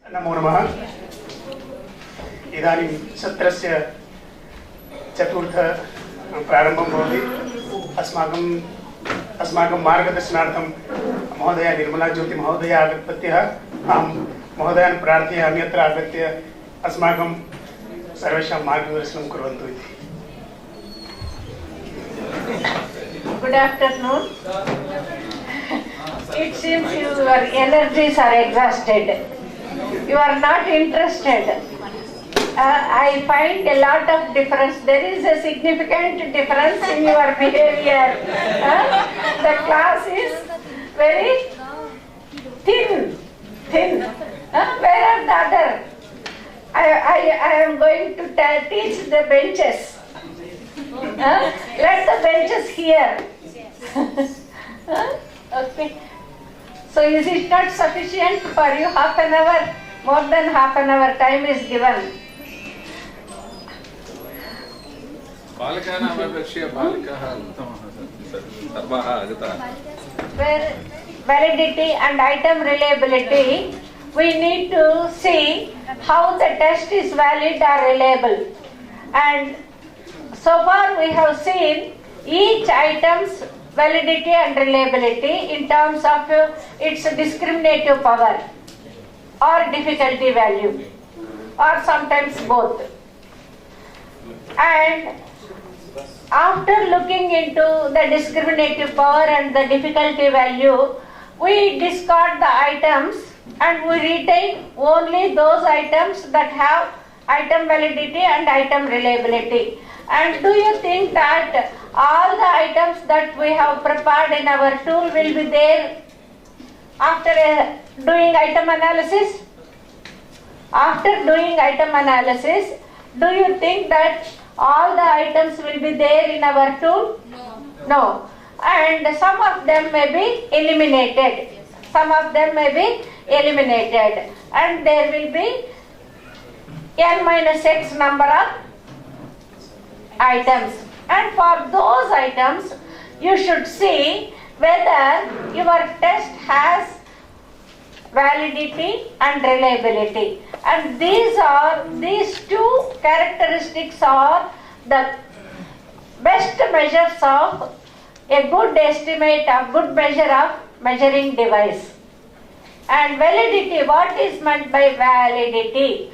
नमो नमः। इदानीं सत्रस्य चतुर्थ प्रारम्भं भवति। अस्माकं मार्गदर्शनार्थं महोदया निर्मला ज्योति महोदया आगत्य अहं महोदयान् प्रार्थयामि अत्र आगत्य अस्माकं सर्वेषां मार्गदर्शनं कुर्वन्तु इति। Good afternoon. It seems your energies are exhausted. You are not interested. I find a lot of difference. There is a significant difference in your behavior. The class is very thin. Where are the other? I am going to teach the benches. Let the benches hear. Okay. So is it not sufficient for you? Half an hour, more than half an hour time is given. Where validity and item reliability, we need to see how the test is valid or reliable. And so far we have seen each item's validity and reliability in terms of its discriminative power or difficulty value, or sometimes both. And after looking into the discriminative power and the difficulty value, we discard the items and we retain only those items that have item validity and item reliability. And do you think that all the items that we have prepared in our tool will be there after doing item analysis? After doing item analysis, do you think that all the items will be there in our tool? No. And some of them may be eliminated. And there will be n-x number of items. And for those items, you should see whether your test has validity and reliability. And these two characteristics are the best measures of a good estimate of good measure of measuring device. And validity, what is meant by validity?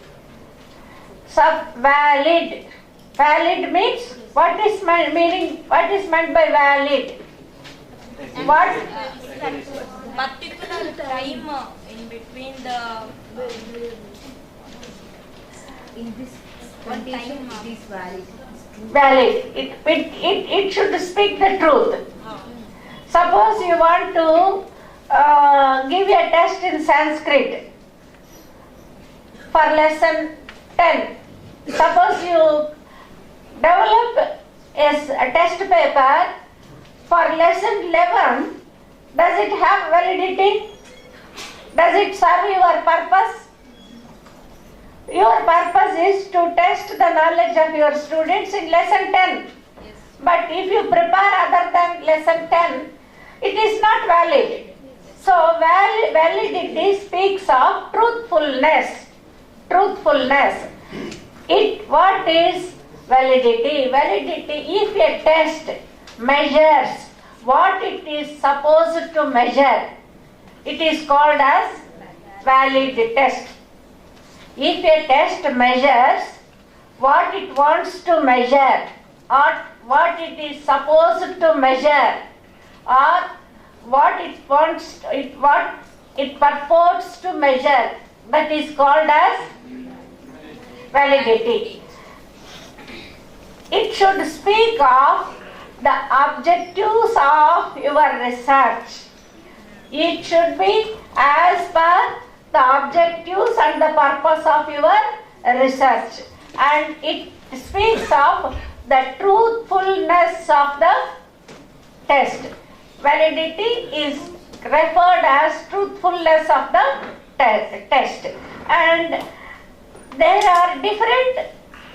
Valid. Valid means what is meant by valid? What? Particular time in between the in this condition it is valid. Valid. It should speak the truth. Suppose you want to give a test in Sanskrit for lesson 10. Suppose you develop a test paper for lesson 11. Does it have validity? Does it serve your purpose? Your purpose is to test the knowledge of your students in lesson 10. Yes. But if you prepare other than lesson 10, it is not valid. So validity speaks of truthfulness. What is validity? Validity, if a test measures what it is supposed to measure, it is called as valid test. If a test measures what it wants to measure, or what it is supposed to measure, or what it purports to measure, that is called as validity. It should speak of the objectives of your research. It should be as per the objectives and the purpose of your research. And it speaks of the truthfulness of the test. Validity is referred as truthfulness of the test. And there are different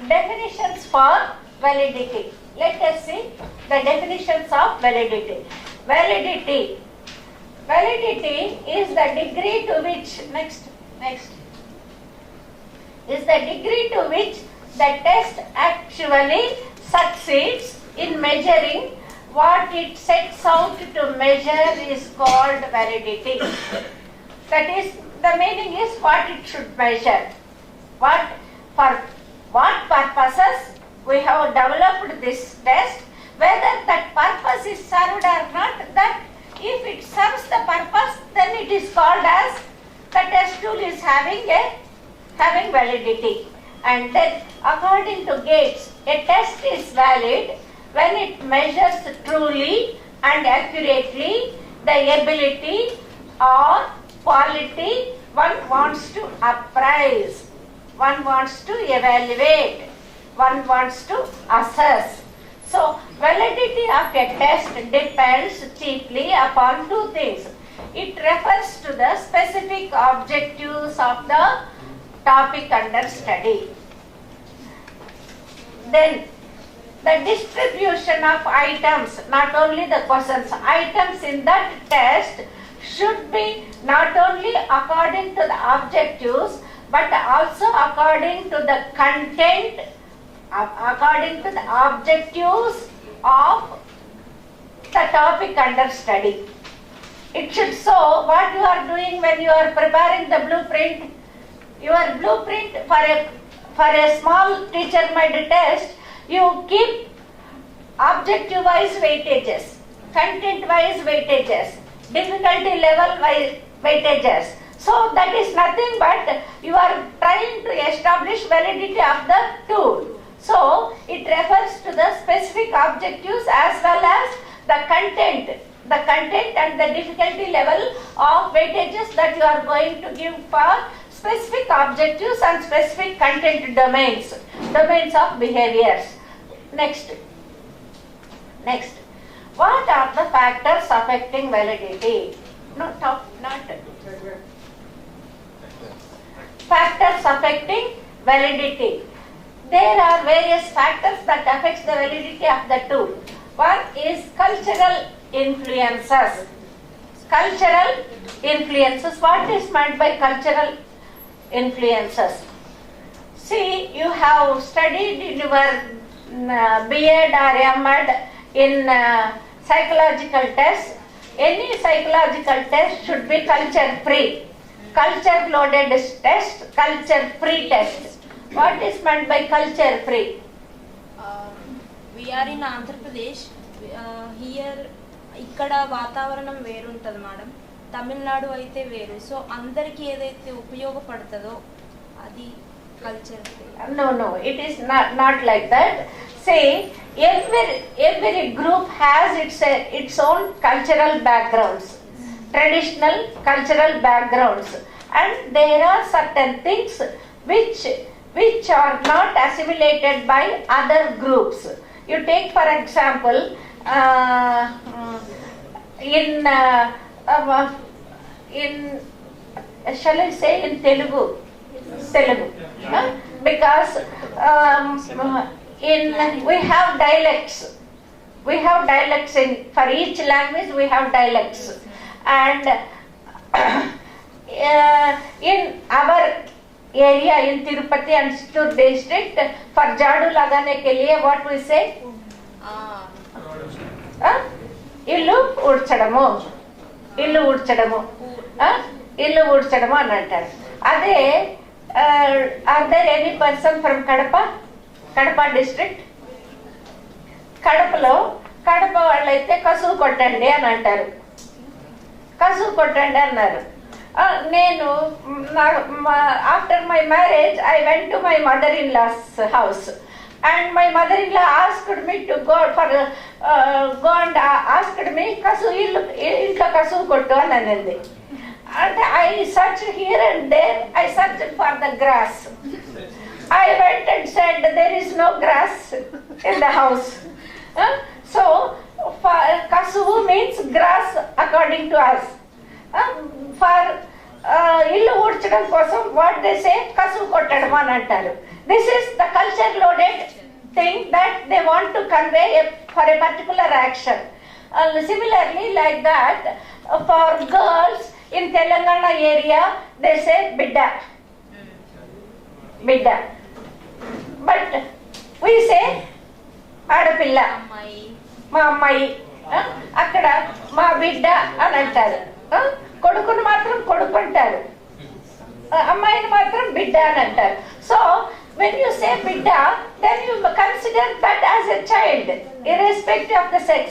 definitions for validity. Let us see the definitions of validity. Validity is the degree to which, next, is the degree to which the test actually succeeds in measuring what it sets out to measure is called validity. That is, the meaning is what it should measure. For what purposes we have developed this test, whether that purpose is served or not, that if it serves the purpose, then it is called as the test tool is having validity. And then according to Gates, a test is valid when it measures truly and accurately the ability or quality one wants to appraise, one wants to evaluate, one wants to assess. So, validity of a test depends chiefly upon two things. It refers to the specific objectives of the topic under study. Then, the distribution of items, not only the questions, items in that test should be not only according to the objectives, but also according to the content, according to the objectives of the topic under study. It should show what you are doing when you are preparing the blueprint. Your blueprint for a small teacher-made test, you keep objective-wise weightages, content-wise weightages, difficulty level-wise weightages. So that is nothing but you are trying to establish validity of the tool. So it refers to the specific objectives as well as the content and the difficulty level of weightages that you are going to give for specific objectives and specific content domains of behaviors. Next. What are the factors affecting validity? Not factors affecting validity. There are various factors that affects the validity of the tool. One is cultural influences. Cultural influences. What is meant by cultural influences? See, you have studied in your B.Ed or M.Ed in psychological tests. Any psychological test should be culture-free. Culture-loaded test, culture-free test. What is meant by culture-free? We are in Andhra Pradesh. Here, ఇక్కడ వాతావరణం వేరుంటది madam. Tamil Nadu అయితే వేరు. So అందరికి ఏదైతే ఉపయోగపడుతుందో అది culture. No, it is not like that. Say every group has its own cultural backgrounds, traditional cultural backgrounds, and there are certain things which are not assimilated by other groups. You take for example in shall I say in Telugu, because we have dialects. For each language we have dialects, and in our area in Tirupati and Session district, for jadu lagane ke liye what we say? Illu udchadamu అని అంటారు. అదే are there any person from Kadapa district? Kadapa వాళ్ళైతే కసువు కొట్టండి అని అంటారు. కసువు కొట్టండి అన్నారు. నేను after my marriage I went to my mother in law's house and my mother-in-law asked me to go and asked me ఇంట్లో కసువు కొట్టు అని అనింది. And I searched here and there, I searched for the grass. I went and said there is no grass in the house. So kasuvu means grass according to us. For illu udchadam kosam what they say kasuvu kottadam అని అంటారు. This is the culture loaded thing that they want to convey for a particular action. Similarly, like that, for girls in Telangana area, they say bidda. bidda. But we say adapilla, ma ammai, akkada ma bidda అని అంటారు. కొడుకును మాత్రం కొడుకు అంటారు, అమ్మాయిని మాత్రం బిడ్డ అని అంటారు. So when you say bidda, then you consider that as a child, irrespective of the sex.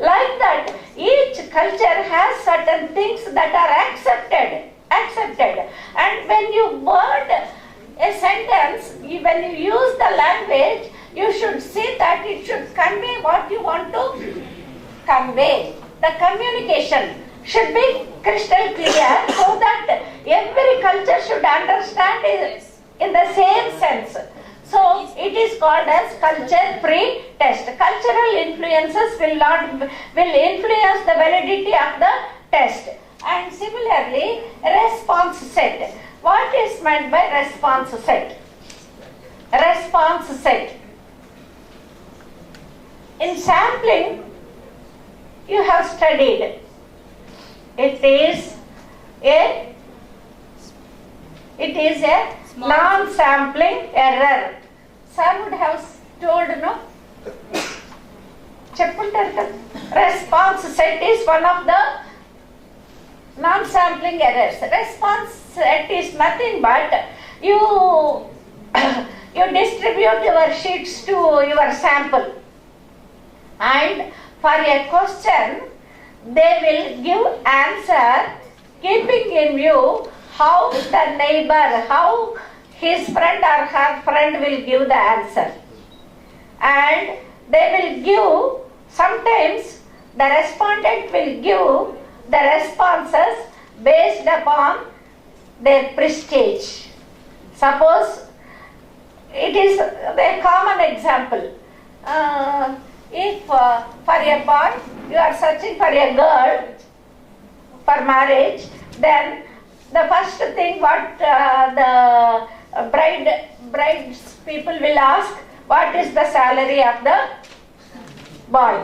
Like that, each culture has certain things that are accepted. And when you word a sentence, when you use the language, you should see that it should convey what you want to convey. The communication should be crystal clear so that every culture should understand it in the same sense. So it is called as culture-free test. Cultural influences will influence the validity of the test. And similarly, response set. What is meant by response set? Response set. In sampling, you have studied. It is a non-sampling error. Sir would have told, no? Response set is one of the non-sampling errors. Response set is nothing but you distribute your sheets to your sample, and for a question they will give answer keeping in view how the neighbor, how his friend or her friend will give the answer. And they will give, sometimes the respondent will give the responses based upon their prestige. Suppose it is a common example. If for a boy you are searching for a girl for marriage, then the first thing what the bride's people will ask, what is the salary of the boy?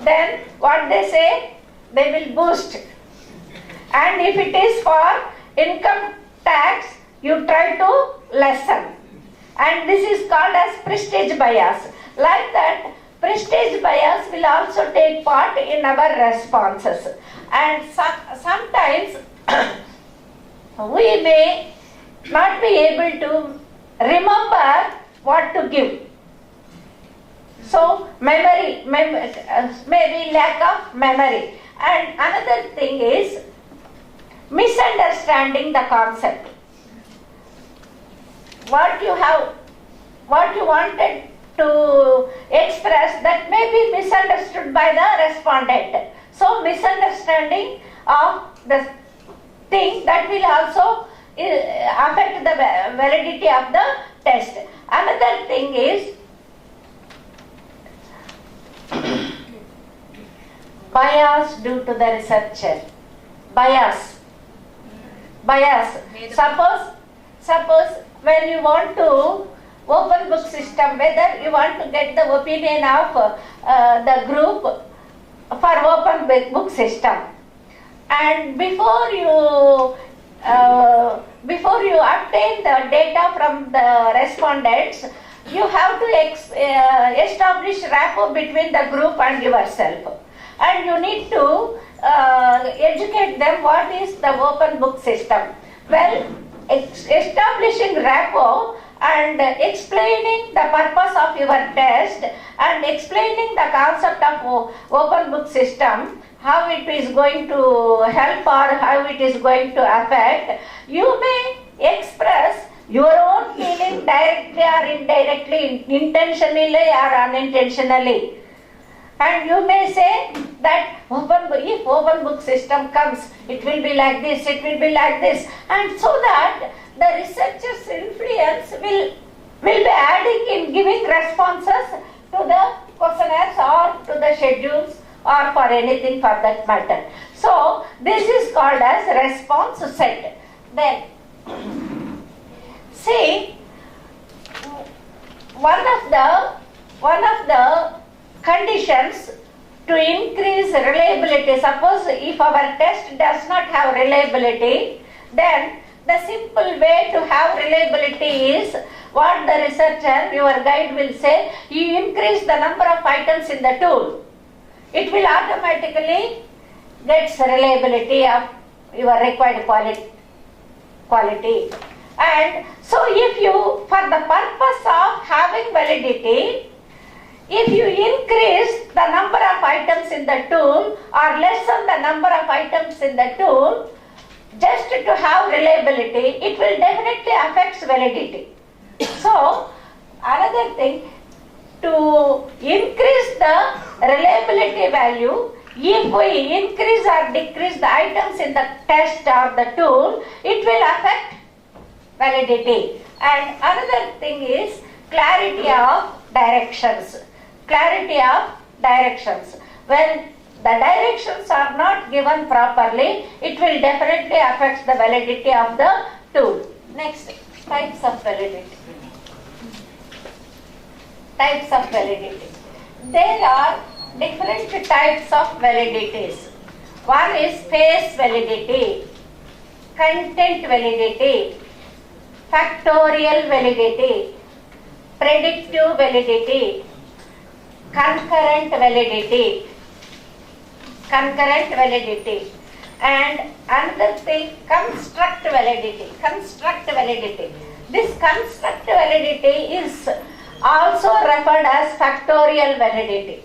Then what they say, they will boost. And if it is for income tax, you try to lessen. And this is called as prestige bias. Like that, prestige bias will also take part in our responses. And sometimes we may not be able to remember what to give. So memory, maybe lack of memory. And another thing is misunderstanding the concept. What you wanted to express, that may be misunderstood by the respondent. So misunderstanding of the thing, that will also affect the validity of the test. Another thing is bias due to the researcher. Bias. Suppose when you want to open book system, whether you want to get the opinion of the group for open book system, and before you obtain the data from the respondents, you have to establish rapport between the group and yourself, and you need to educate them what is the open book system. Well, establishing rapport and explaining the purpose of your test and explaining the concept of open book system, how it is going to help or how it is going to affect, you may express your own feeling directly or indirectly, intentionally or unintentionally. And you may say that if open book system comes, it will be like this, it will be like this, and so that the researcher's influence will be adding in giving responses to the questionnaires or to the schedules or for anything for that matter. So this is called as response set. Then see, one of the conditions to increase reliability, suppose if our test does not have reliability, then the simple way to have reliability is what the researcher, your guide will say, you increase the number of items in the tool. It will automatically get reliability of your required quality. And so if you, for the purpose of having validity, if you increase the number of items in the tool or lessen the number of items in the tool, just to have reliability, it will definitely affect validity. So, another thing, to increase the reliability value, if we increase or decrease the items in the test or the tool, it will affect validity. And another thing is clarity of directions. Clarity of directions. When the directions are not given properly, it will definitely affect the validity of the tool. Next, types of validity. Types of validity. There are different types of validities. One is face validity, content validity, factorial validity, predictive validity, concurrent validity, and another thing, construct validity. This construct validity is also referred as factorial validity.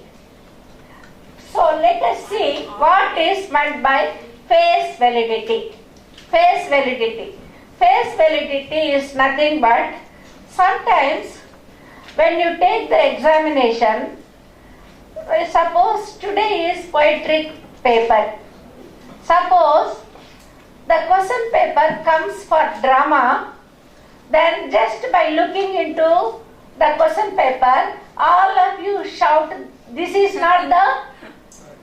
So let us see what is meant by face validity. Face validity is nothing but, sometimes when you take the examination, suppose today is poetry paper. Suppose the question paper comes for drama, then just by looking into the question paper, all of you shout, this is not the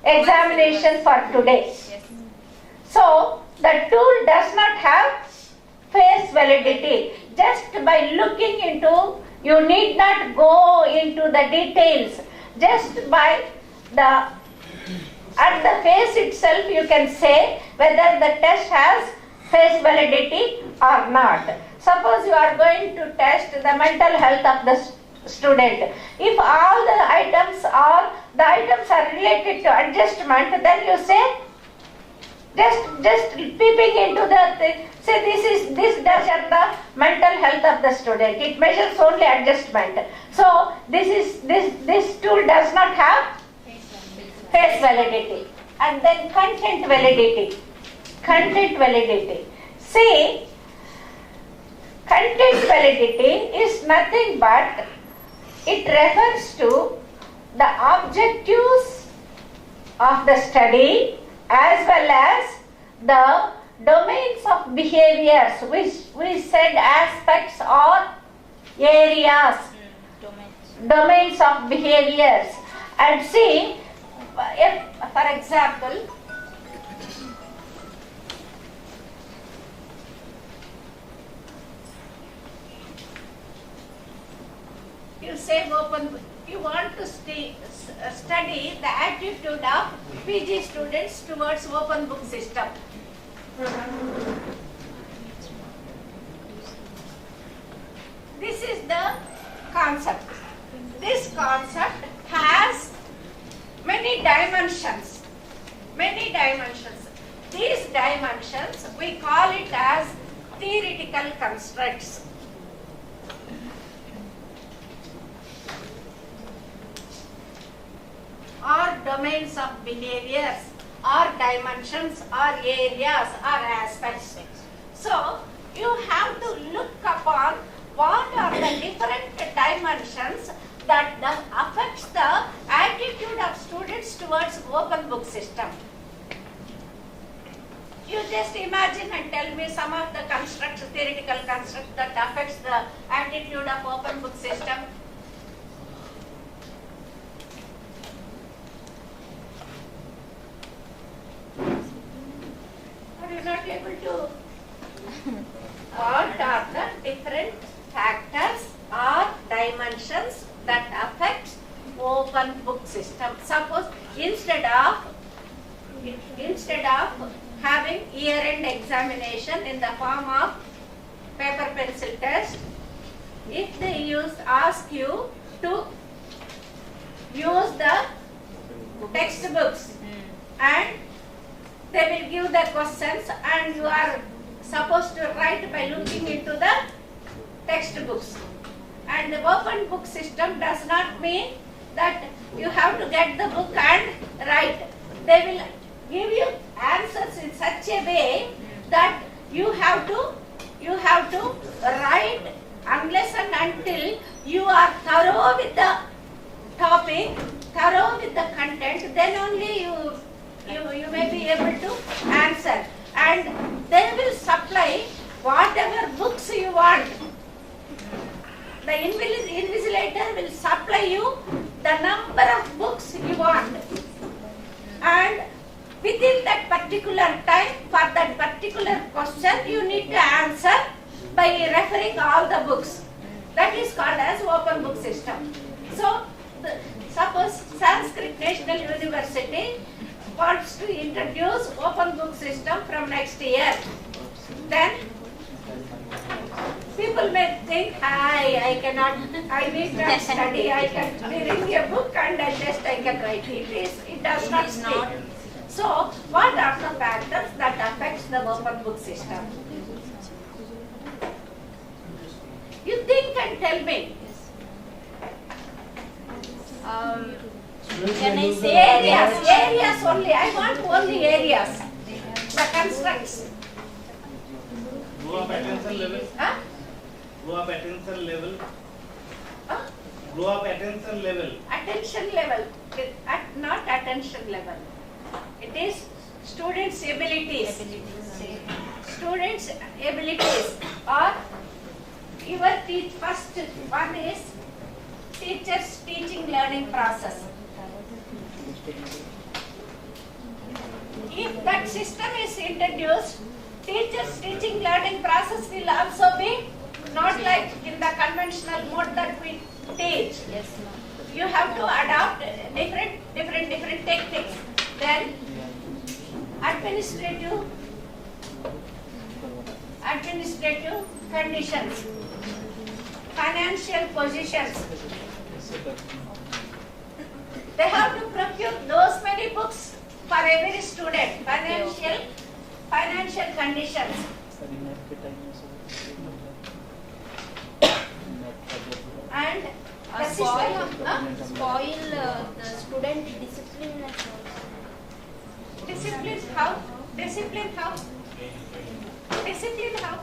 examination for today. So the tool does not have face validity. Just by looking into, you need not go into the details. Just by at the face itself you can say whether the test has face validity or not. Suppose you are going to test the mental health of the student. If all the items are related to adjustment, then you say just peeping into the thing, say this does the mental health of the student. It measures only adjustment. So this tool does not have face validity. And then content validity. See, content validity is nothing but, it refers to the objectives of the study as well as the domains of behaviors, which we said aspects or areas, domains of behaviors. And see, if, for example, you say you want to study the attitude of PG students towards open book system. This is the concept. This concept has many dimensions. These dimensions, we call it as theoretical constructs. Or domains of behaviors, or dimensions, or areas, or aspects. So, you have to look upon what are the different dimensions that affects the attitude of students towards open book system. You just imagine and tell me some of the constructs, theoretical constructs that affects the attitude of open book system. Are you not able to? What are the different factors or dimensions that affect open book system? Suppose instead of having year-end examination in the form of paper pencil test. If they ask you to use the textbooks and they will give the questions and you are supposed to write by looking into the textbooks. And the open book system does not mean that you have to get the book and write. They will give you answers in such a way that you have to write unless and until you are thorough with the topic, thorough with the content, then only you may be able to answer. And they will supply whatever books you want. The invigilator will supply you the number of books you want. And within that particular time, for that particular question, you need to answer by referring all the books. That is called as open book system. So, suppose Sanskrit National University wants to introduce open book system from next year. Then people may think, I need not study, I can read a book and I can write. It does not stick. So, what are the factors that affects the open book system? You think and tell me. Can I say Areas only. I want only areas. The constructs. Go up attention level. Huh? Go up attention level. Huh? Go up attention level. Attention level. Not attention level. It is students' abilities. Students' abilities. Or your first one is teachers' teaching learning process. If that system is introduced, teachers' teaching learning process will also be not like in the conventional mode that we teach. Yes, ma'am. You have to adopt different techniques. Then administrative conditions, financial positions. They have to procure those many books for every student. Financial conditions. And the Spoil system, the student discipline as well. Discipline how? Discipline how? Discipline how?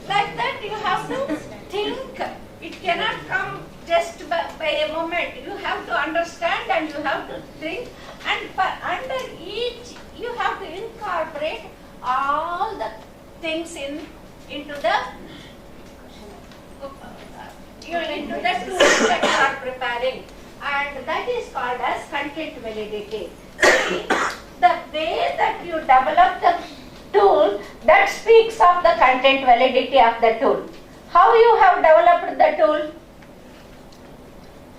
Like that you have to think. It cannot come just by a moment. You have to understand and you have to think. And under each, you have to incorporate all the things into the tools that you are preparing. And that is called as content validity. The way that you develop the tool, that speaks of the content validity of the tool. How you have developed the tool?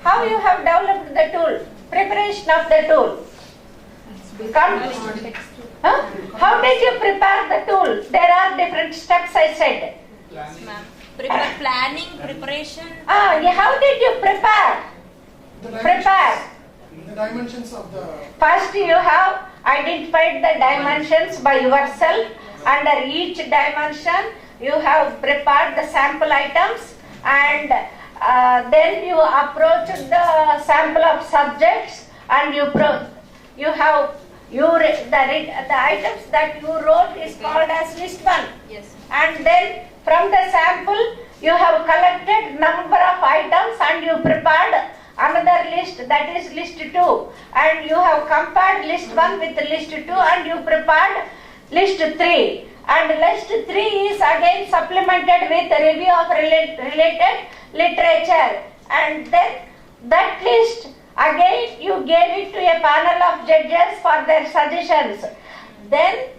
How you have developed the tool? Preparation of the tool. How did you prepare the tool? There are different steps, I said. Yes, ma'am. Planning, preparation. How did you prepare? The dimensions of the... First you have identified the dimensions by yourself. Under each dimension you have prepared the sample items, and then you approach the sample of subjects, and the items that you wrote is called as list 1. Yes. And then from the sample you have collected number of items and you prepared another list, that is list 2, and you have compared list 1 with list 2 and you prepared list 3, and list 3 is again supplemented with a review of related literature, and then that list again you gave it to a panel of judges for their suggestions. Then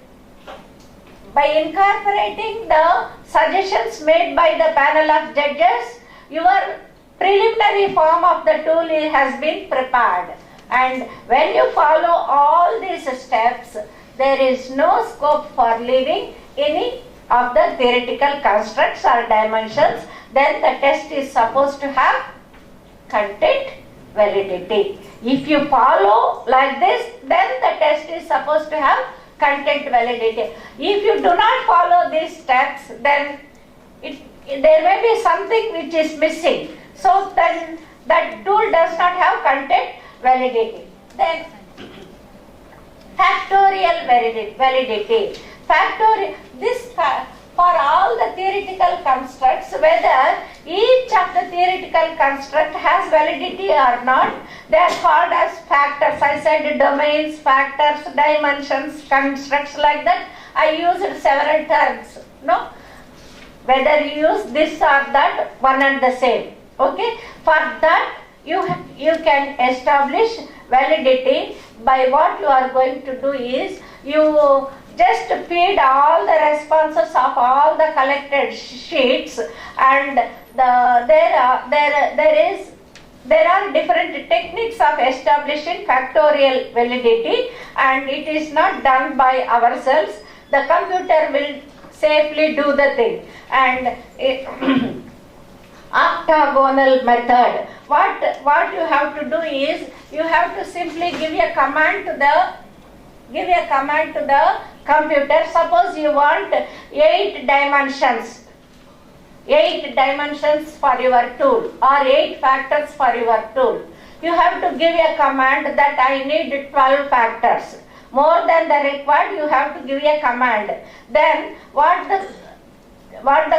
by incorporating the suggestions made by the panel of judges, your preliminary form of the tool has been prepared. And when you follow all these steps, there is no scope for leaving any of the theoretical constructs or dimensions. Then the test is supposed to have content validity. If you follow like this, then the test is supposed to have content validity. If you do not follow these steps, then there may be something which is missing. So then that tool does not have content validity. Then factorial validity. Factorial, for all the theoretical constructs, whether each of the theoretical construct has validity or not, they are called as factors. I said domains, factors, dimensions, constructs, like that. I used several terms. No? Whether you use this or that, one and the same. Okay? For that, you can establish validity by what you are going to do is, you just feed all the responses of all the collected sheets, and there are different techniques of establishing factorial validity, and it is not done by ourselves. The computer will safely do the thing. And octagonal method. What you have to do is, you have to simply give a command to the computer. Suppose you want 8 dimensions for your tool, or 8 factors for your tool. You have to give a command that I need 12 factors. More than the required, you have to give a command. Then what the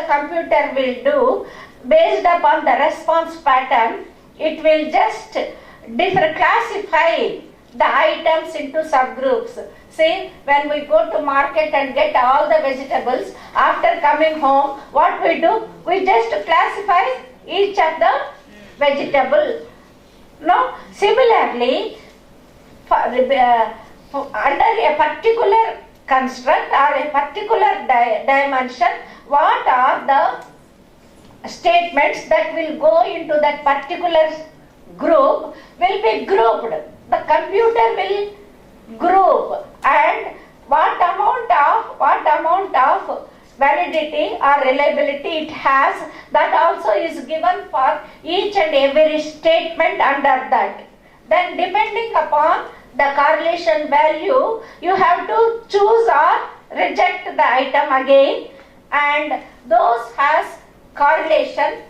computer will do, based upon the response pattern, it will just classify the items into subgroups. See, when we go to market and get all the vegetables, after coming home, what we do? We just classify each of the vegetable. No? Similarly, under a particular construct or a particular dimension, what are the statements that will go into that particular group will be grouped. The computer will group, and what amount of validity or reliability it has, that also is given for each and every statement under that. Then depending upon the correlation value, you have to choose or reject the item again, and those has correlation,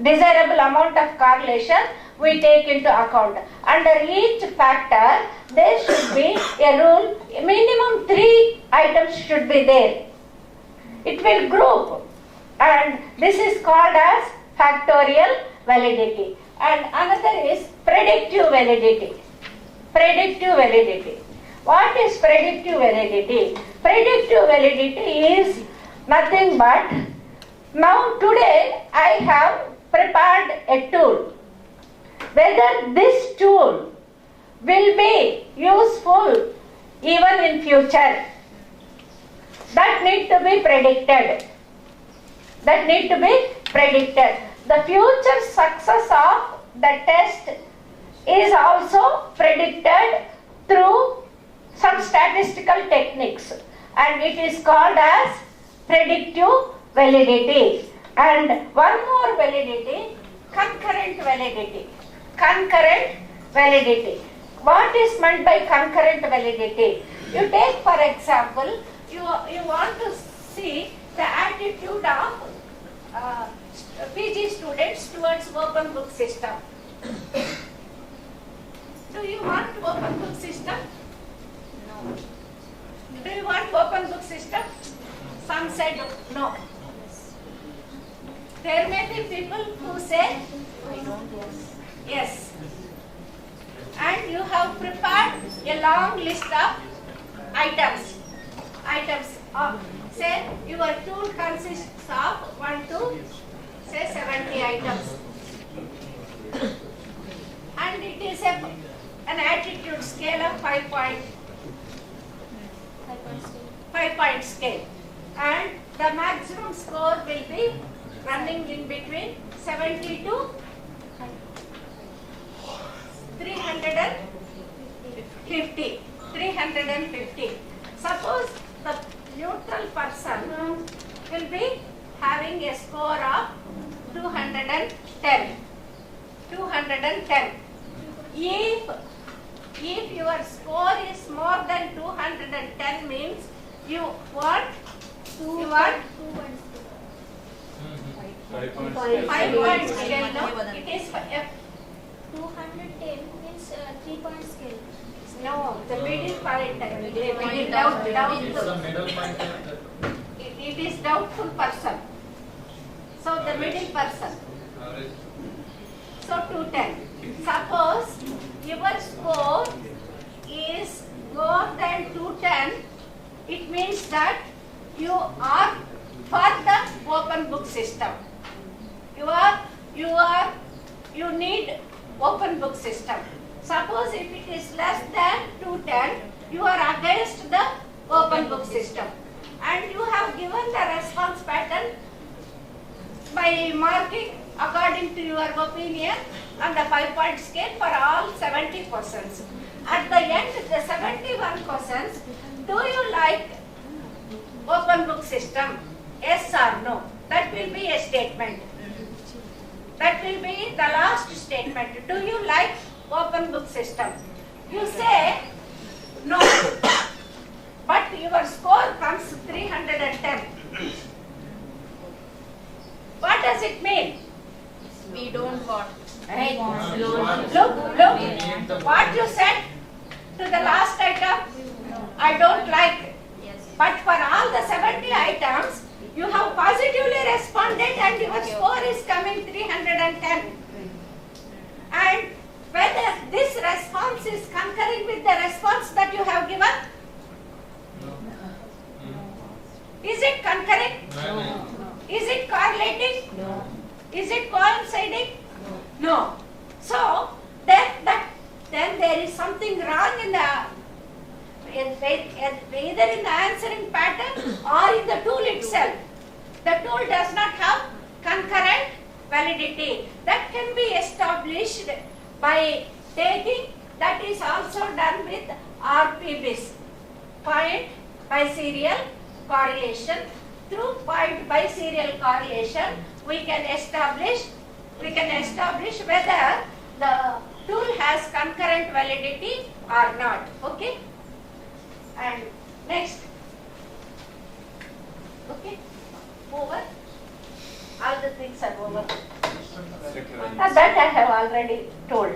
desirable amount of correlation, we take into account. Under each factor, there should be a rule, minimum 3 items should be there. It will group, and this is called as factorial validity. And another is predictive validity. Predictive validity. What is predictive validity? Predictive validity is nothing but, now today I have prepared a tool. Whether this tool will be useful even in future, that need to be predicted. That need to be predicted. The future success of the test is also predicted through some statistical techniques, and it is called as predictive validity. And one more validity, concurrent validity. Concurrent validity. What is meant by concurrent validity? You take, for example, you want to see the attitude of PG students towards open book system. Do you want open book system? No. Do you want open book system? Some said no. There may be people who say yes. And you have prepared a long list of items. Say your tool consists of 1 to say 70 items. And it is an attitude scale of 5-point scale. And the maximum score will be running in between 70 to 350. 350. Suppose the neutral person will be having a score of 210. 210. If your score is more than 210 means you want 5 point scale. No, it is for 210 means 3 point scale. no, the middle point. It is doubtful person. So the middle person. So 210. Suppose your score is more than 210, it means that you are for the open book system. You need open book system. Suppose if it is less than 210, you are against the open book system, and you have given the response pattern by marking according to your opinion on the 5-point scale for all 70 persons. At the end, the 71 persons, do you like open book system? Yes or no? That will be a statement. That will be the last statement. Do you like open book system? You say no, but your score comes 310. What does it mean? We don't want. Right. Look, what you said to the last item, I don't like. Yes. But for all the 70 items, you have positively responded and your score is coming 310. And whether this response is concurring with the response that you have given? Is it concurring? No. Is it correlating? No. Is it coinciding? No. So then there is something wrong in the either in the answering pattern or in the tool itself. The tool does not have concurrent validity. That can be established by taking, that is also done with RPBs, point by serial correlation. Through point by serial correlation, we can establish whether the tool has concurrent validity or not. Okay? And next. Okay? Over. All the things are over. That I have already told.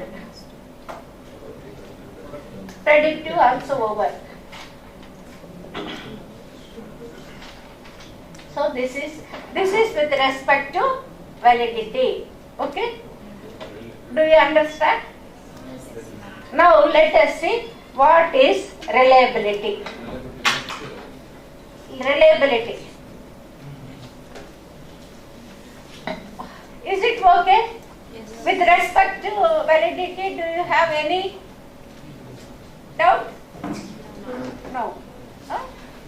Predictive also over. So this is with respect to validity. Okay? Do you understand? Now let us see what is reliability. Reliability. Is it okay? Yes. With respect to validity, do you have any doubt? No. Huh?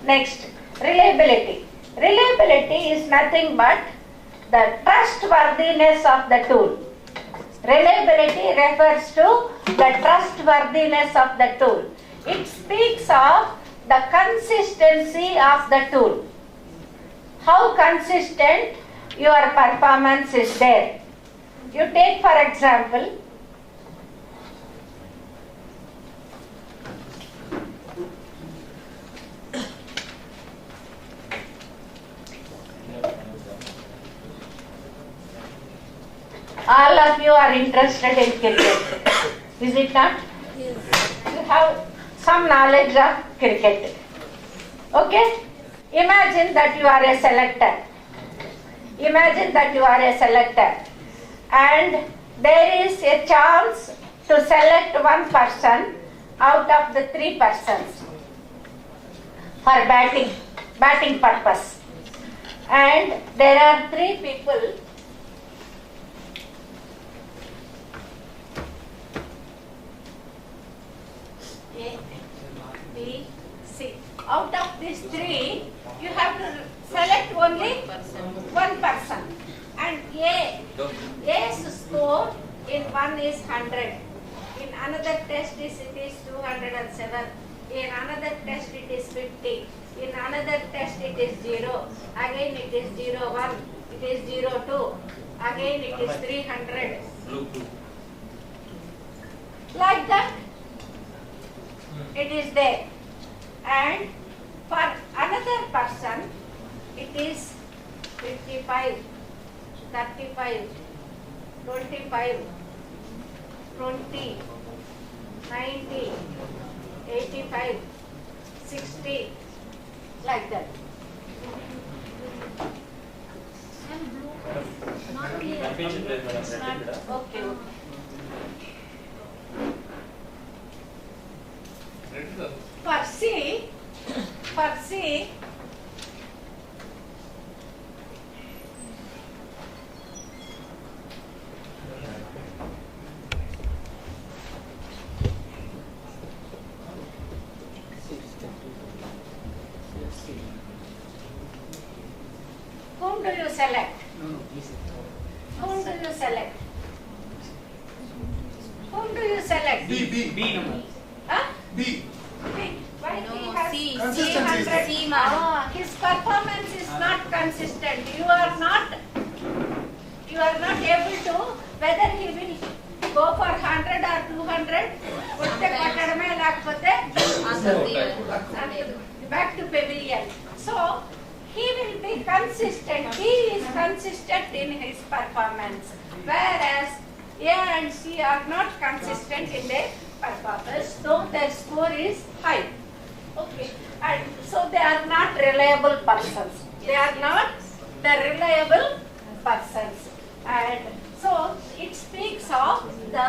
Next, reliability. Reliability is nothing but the trustworthiness of the tool. Reliability refers to the trustworthiness of the tool. It speaks of the consistency of the tool. How consistent your performance is there. You take for example, all of you are interested in cricket, is it not? Yes. You have some knowledge of cricket. Okay? Imagine that you are a selector. Imagine that you are a selector and there is a chance to select one person out of the 3 persons for batting purpose. And there are 3 people. A, B, C. Out of these 3, you have to select only one person. And A's score in one is 100, in another test it is 207. In another test it is 50. In another test it is 0. Again it is 01. It is 02. Again it is 300. Like that it is there. And for another person it is 55, 35, 25, 20, 90, 85, 60, like that. Not clear. It's not Okay. For C, whom do you select? Whom do you select? Whom do you select? B number. Huh? B. Why No, he has C. Consistency. 300? C, madam. Ah, his performance is not consistent. You are not able to whether he will go for 100 or 200. కొట్టే కొట్టడమే లేకపోతే back to pavilion. So he will be consistent. He is consistent in his performance, whereas A and C are not consistent in their performance, though their score is high. Okay, and so they are not reliable persons. They are not the reliable persons, and so it speaks of the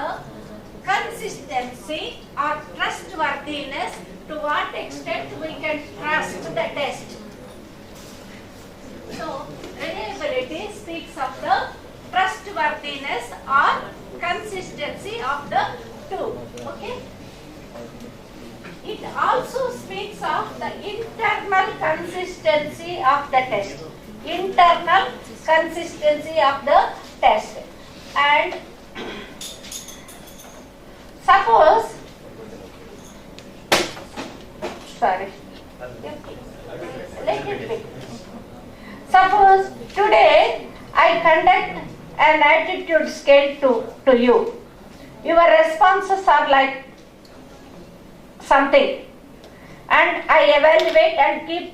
consistency or trustworthiness. To what extent we can trust the test. So reliability speaks of the trustworthiness or consistency of the two. Okay. It also speaks of the internal consistency of the test. Internal consistency of the test. And suppose, sorry, let it be. Suppose today I conduct an attitude scale to you. Your responses are like something, and I evaluate and keep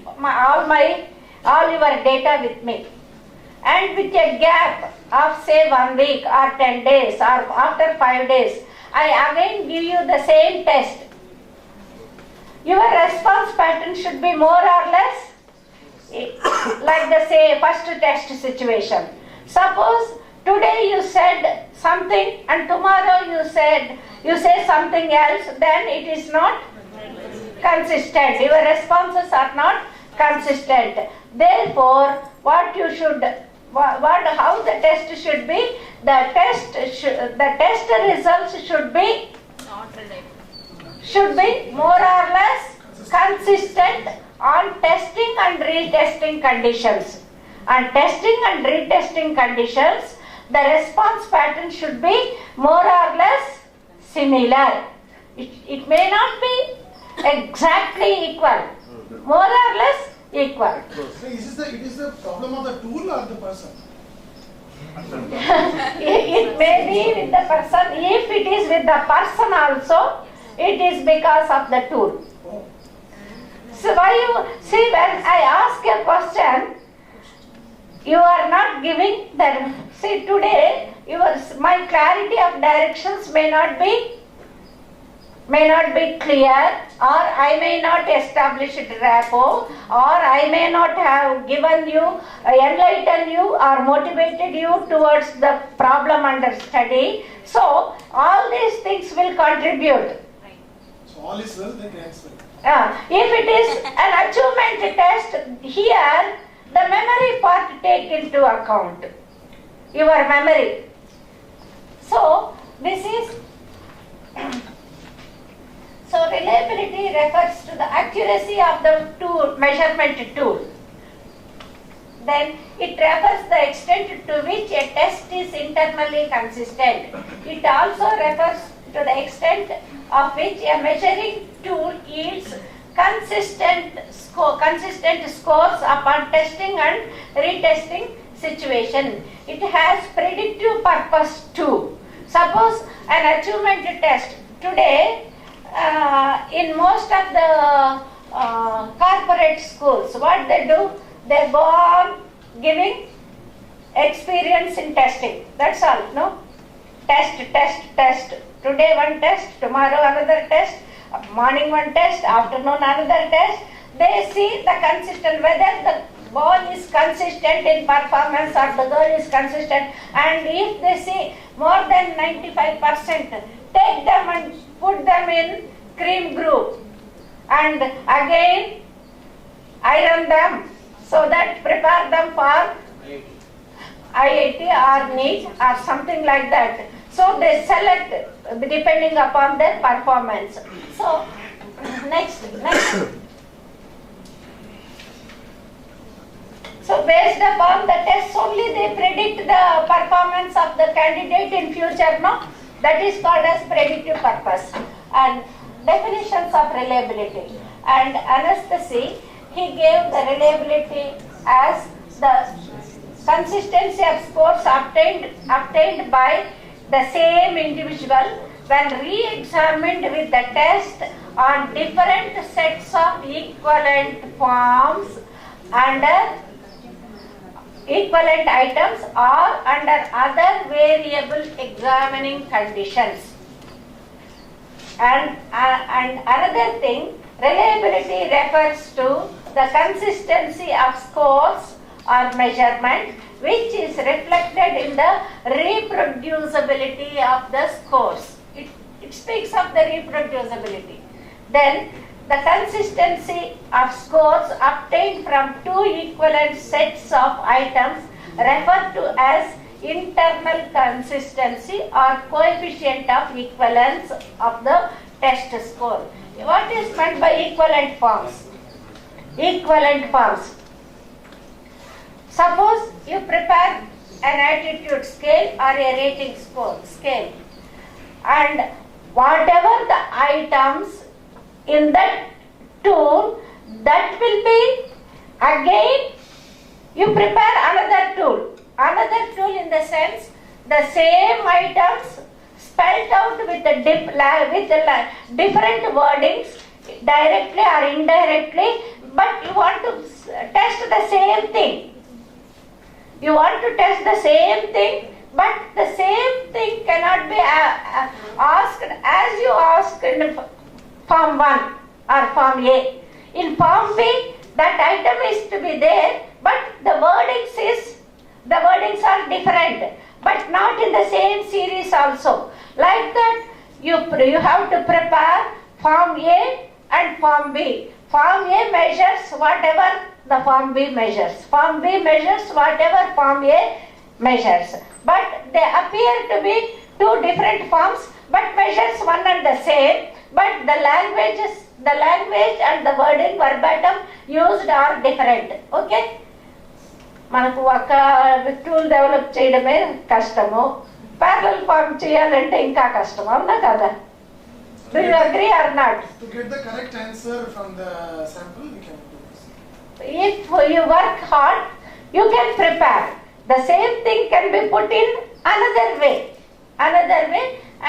all your data with me, and with a gap of say 1 week or 10 days or after 5 days I again give you the same test. Your response pattern should be more or less like the say first test situation. Suppose today you said something and tomorrow you say something else, then it is not consistent. Your responses are not consistent. Therefore, how the test should be? The test results should be more or less consistent on testing and retesting conditions. On testing and retesting conditions, the response pattern should be more or less similar. It may not be exactly equal, more or less equal. So it is the problem of the tool or the person? It may be with the person. If it is with the person also, it is because of the tool. So why you see, when I ask a question, you are not giving the. See, today my clarity of directions may not be clear, or I may not establish rapport, or I may not have given you, enlightened you or motivated you towards the problem under study. So all these things will contribute. So all is well, then reacts well. If it is an achievement test, here the memory part take into account. Your memory. So this is. So reliability refers to the accuracy of the measurement tool. Then it refers the extent to which a test is internally consistent. It also refers to the extent of which a measuring tool yields consistent scores upon testing and retesting situation. It has predictive purpose too. Suppose an achievement test today in most of the corporate schools, what they do, they go on giving experience in testing. That's all, no? Test. Today one test, tomorrow another test, morning one test, afternoon another test. They see the consistent, whether the boy is consistent in performance or the girl is consistent, and if they see more than 95%, take them and put them in cream group and again iron them so that prepare them for IIT or NEET or something like that. So they select depending upon their performance. So next. So based upon the tests only they predict the performance of the candidate in future, no? That is called as predictive purpose. And definitions of reliability. And anesthesia, he gave the reliability as the consistency of scores obtained by the same individual when re-examined with the test on different sets of equivalent forms under equivalent items or under other variable examining conditions. And another thing, reliability refers to the consistency of scores or measurement which is reflected in the reproducibility of the scores. It speaks of the reproducibility. Then the consistency of scores obtained from two equivalent sets of items referred to as internal consistency or coefficient of equivalence of the test score. What is meant by equivalent forms? Equivalent forms. Suppose you prepare an attitude scale or a rating scale, and whatever the items in that tool, that will be again you prepare another tool in the sense the same items spelled out with the different wordings directly or indirectly, but you want to test the same thing. You want to test the same thing, but the same thing cannot be asked as you asked in Form 1 or Form A. In Form B, that item is to be there, but the wordings are different, but not in the same series also. Like that, you have to prepare Form A and Form B. Form A measures whatever the Form B measures. Form B measures whatever Form A measures. But they appear to be two different forms, but measures one and the same. But the language and the wording verbatim used are different. Okay? మనకు ఒక tool develop చేయడమే కష్టము, parallel form చేయాలంటే ఇంకా కష్టం, అవునా కదా? Do you agree or not? To get the correct answer from the sample, we can do this. If you work hard, you can prepare. The same thing can be put in another way,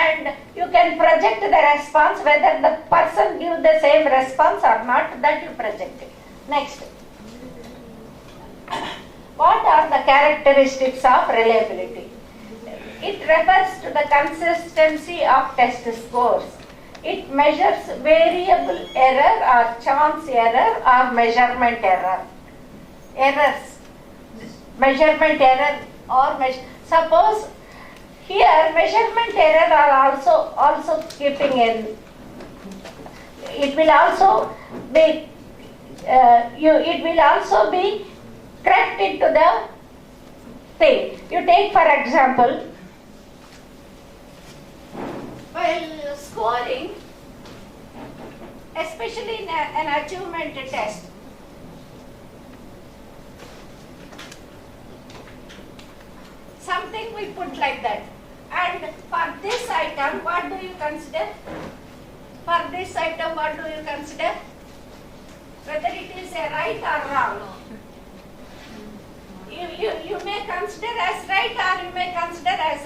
and you can project the response, whether the person gives the same response or not, that you project it. Next. What are the characteristics of reliability? It refers to the consistency of test scores. It measures variable error or chance error or measurement error. Errors. Measurement error or suppose here measurement error are also keeping in. It will also be correct into the thing. You take for example, while scoring, especially in an achievement test, something we put like that. And for this item, what do you consider? For this item, what do you consider? Whether it is a right or wrong. You may consider as right or you may consider as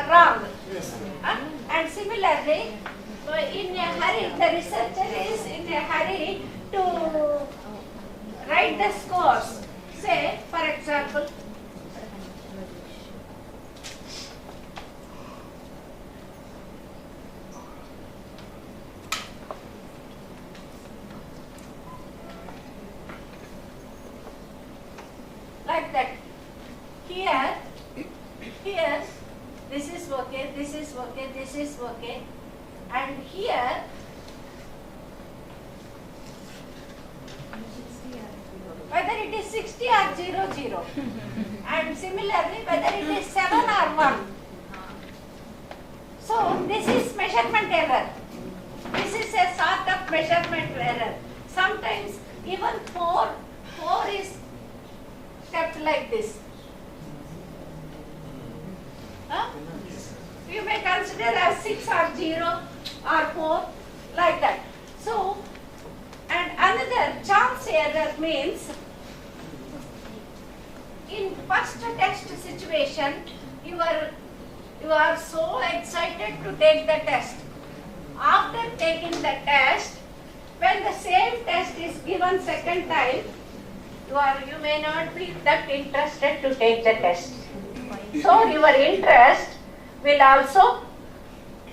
wrong. Yes. And similarly, in a hurry, the researcher is in a hurry to write the scores. Say, for example, like that. Here, this is okay, this is okay, this is okay, and here, whether it is 60 or 0, 0, and similarly, whether it is 7 or 1. So, this is measurement error. This is a sort of measurement error. Sometimes even 4 is kept like this. You may consider as 6 or 0 or 4, like that. So, and another chance error means in first test situation, you are so excited to take the test. After taking the test, when the same test is given second time, you may not be that interested to take the test. So your interest will also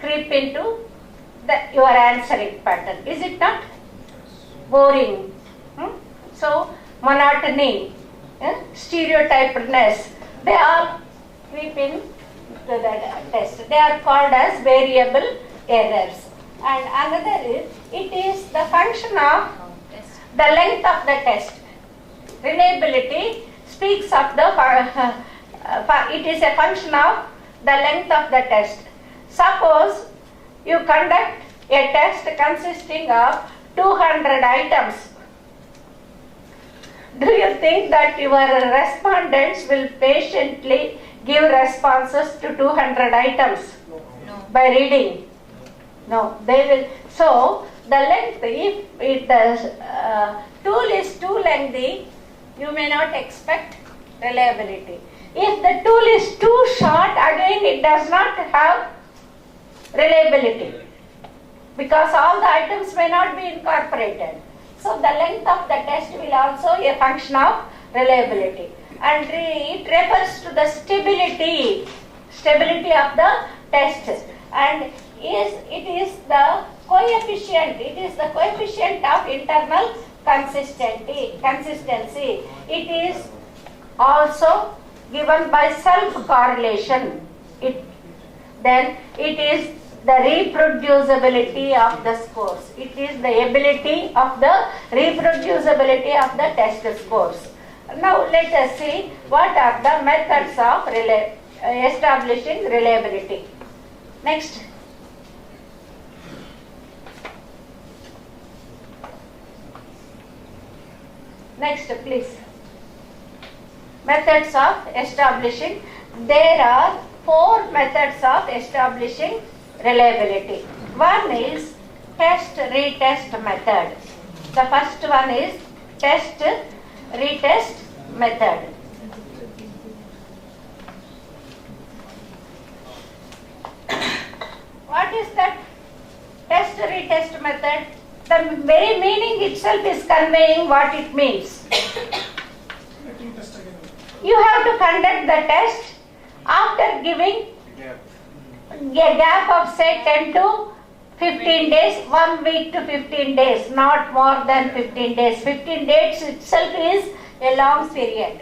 creep into your answering pattern. Is it not? Boring. So monotony, stereotypedness, they all creep in to the test. They are called as variable errors. And another is, it is the function of the length of the test. Reliability speaks of the, it is a function of the length of the test. Suppose you conduct a test consisting of 200 items. Do you think that your respondents will patiently give responses to 200 items by reading? No, they will. So, the length, if the tool is too lengthy, you may not expect reliability. If the tool is too short, again it does not have reliability, because all the items may not be incorporated. So the length of the test will also be a function of reliability. And it refers to the stability of the test. And it is the coefficient of internal consistency. It is also given by self-correlation. Then it is the reproducibility of the scores. It is the ability of the reproducibility of the test scores. Now let us see what are the methods of establishing reliability. Next. Next, please. Methods of establishing. There are 4 methods of establishing reliability. One is test-retest method. The first one is test-retest method. What is that test-retest method? The very meaning itself is conveying what it means. You have to conduct the test after giving a gap of say 10 to 15 days, 1 week to 15 days, not more than 15 days. 15 days itself is a long period.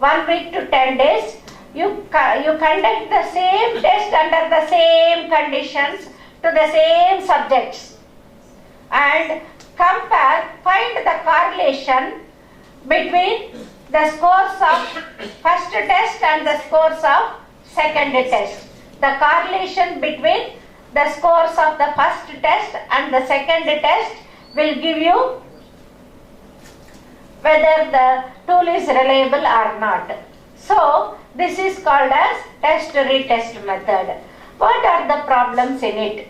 1 week to 10 days, you conduct the same test under the same conditions to the same subjects and find the correlation between the scores of first test and the scores of second test. The correlation between the scores of the first test and the second test will give you whether the tool is reliable or not. So this is called as test-retest method. What are the problems in it?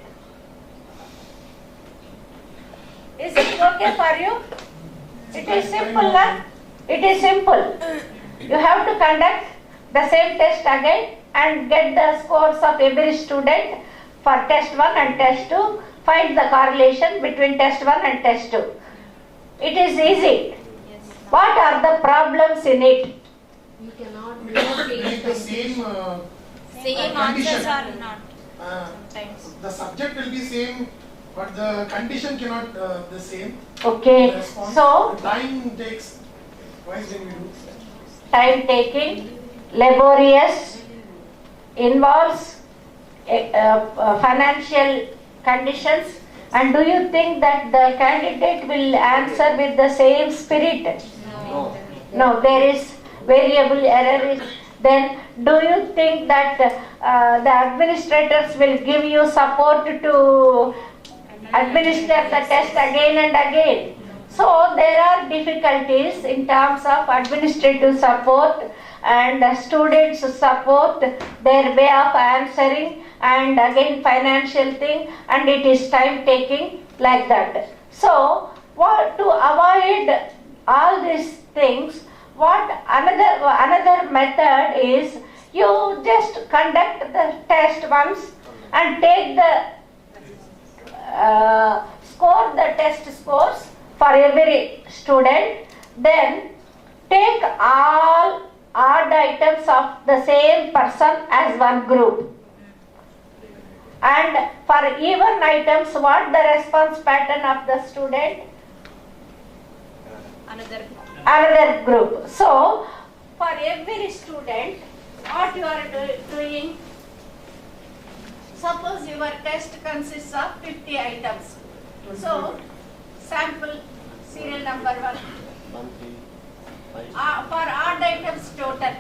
Is it okay for you? It is simple, huh? It is simple. You have to conduct the same test again and get the scores of every student for test 1 and test 2. Find the correlation between test 1 and test 2. It is easy. What are the problems in it? You cannot Make the same same condition. answers are not. Sometimes the subject will be same, but the condition cannot the same. Okay. Response. So The time takes twice when we do. time taking, laborious, involves financial conditions, and do you think that the candidate will answer with the same spirit? No, there is variable error. Then do you think that the administrators will give you support to administer the test again and again? So there are difficulties in terms of administrative support and students support, their way of answering, and again financial thing, and it is time taking like that. So to avoid all these things, what another method is, you just conduct the test once and take the the test scores for every student, then take all odd items of the same person as one group, and for even items, what the response pattern of the student? Another group. So for every student, what you are doing, suppose your test consists of 50 items. So sample serial number 1 for odd items total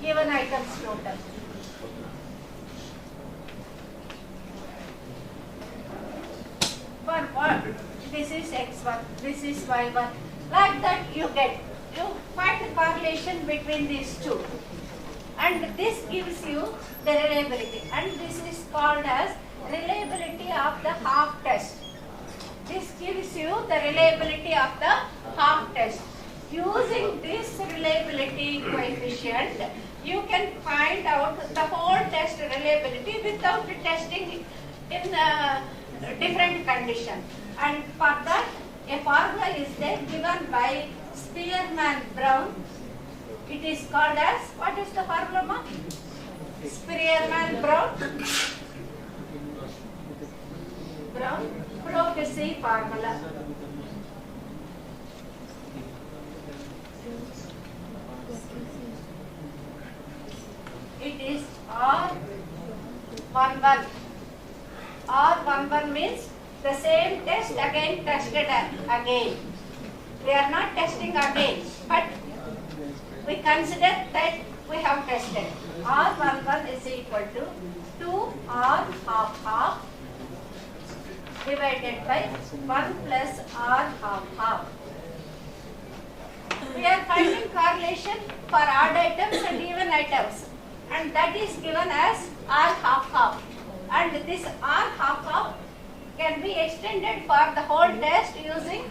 given items total. For what? This is x1, this is y1. Like that you find the correlation between these two. And this gives you the reliability. And this is called as reliability of the half test. This gives you the reliability of the half test. Using this reliability coefficient, you can find out the whole test reliability without testing in different condition. And for that, a formula is there given by Spearman-Brown. It is called as, what is the formula, ma? Spearman-Brown prophecy formula. It is R11. R11 means the same test again tested again. We are not testing again, but we consider that we have tested. R11 is equal to 2R half divided by 1 plus R half. We are finding correlation for odd items and even items, and that is given as R half. And this R half can be extended for the whole test using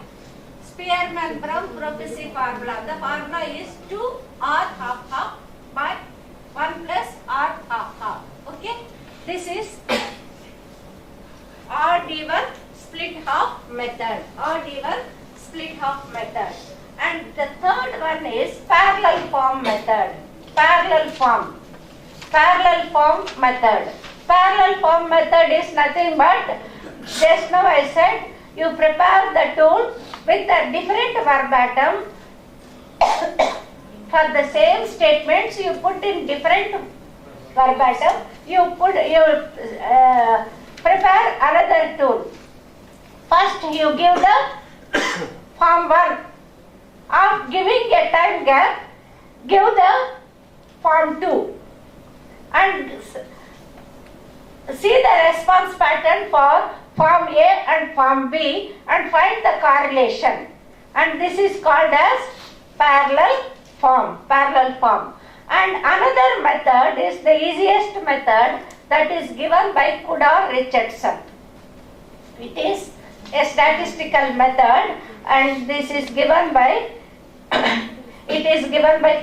Spearman-Brown prophecy formula. The formula is 2R half by 1 plus R half. Okay? This is RD1 split half method. RD1 split half method. And the third one is parallel form method. Parallel form method. Parallel form method is nothing but, just now I said, you prepare the tool with a different verbatim. For the same statements, you put in different verbatim. You prepare another tool. First, you give the form 1. After giving a time gap, give the form 2. And see the response pattern for form A and form B and find the correlation, and this is called as parallel form. And another method is the easiest method, that is given by Kudar-Richardson. It is a statistical method, and this is given by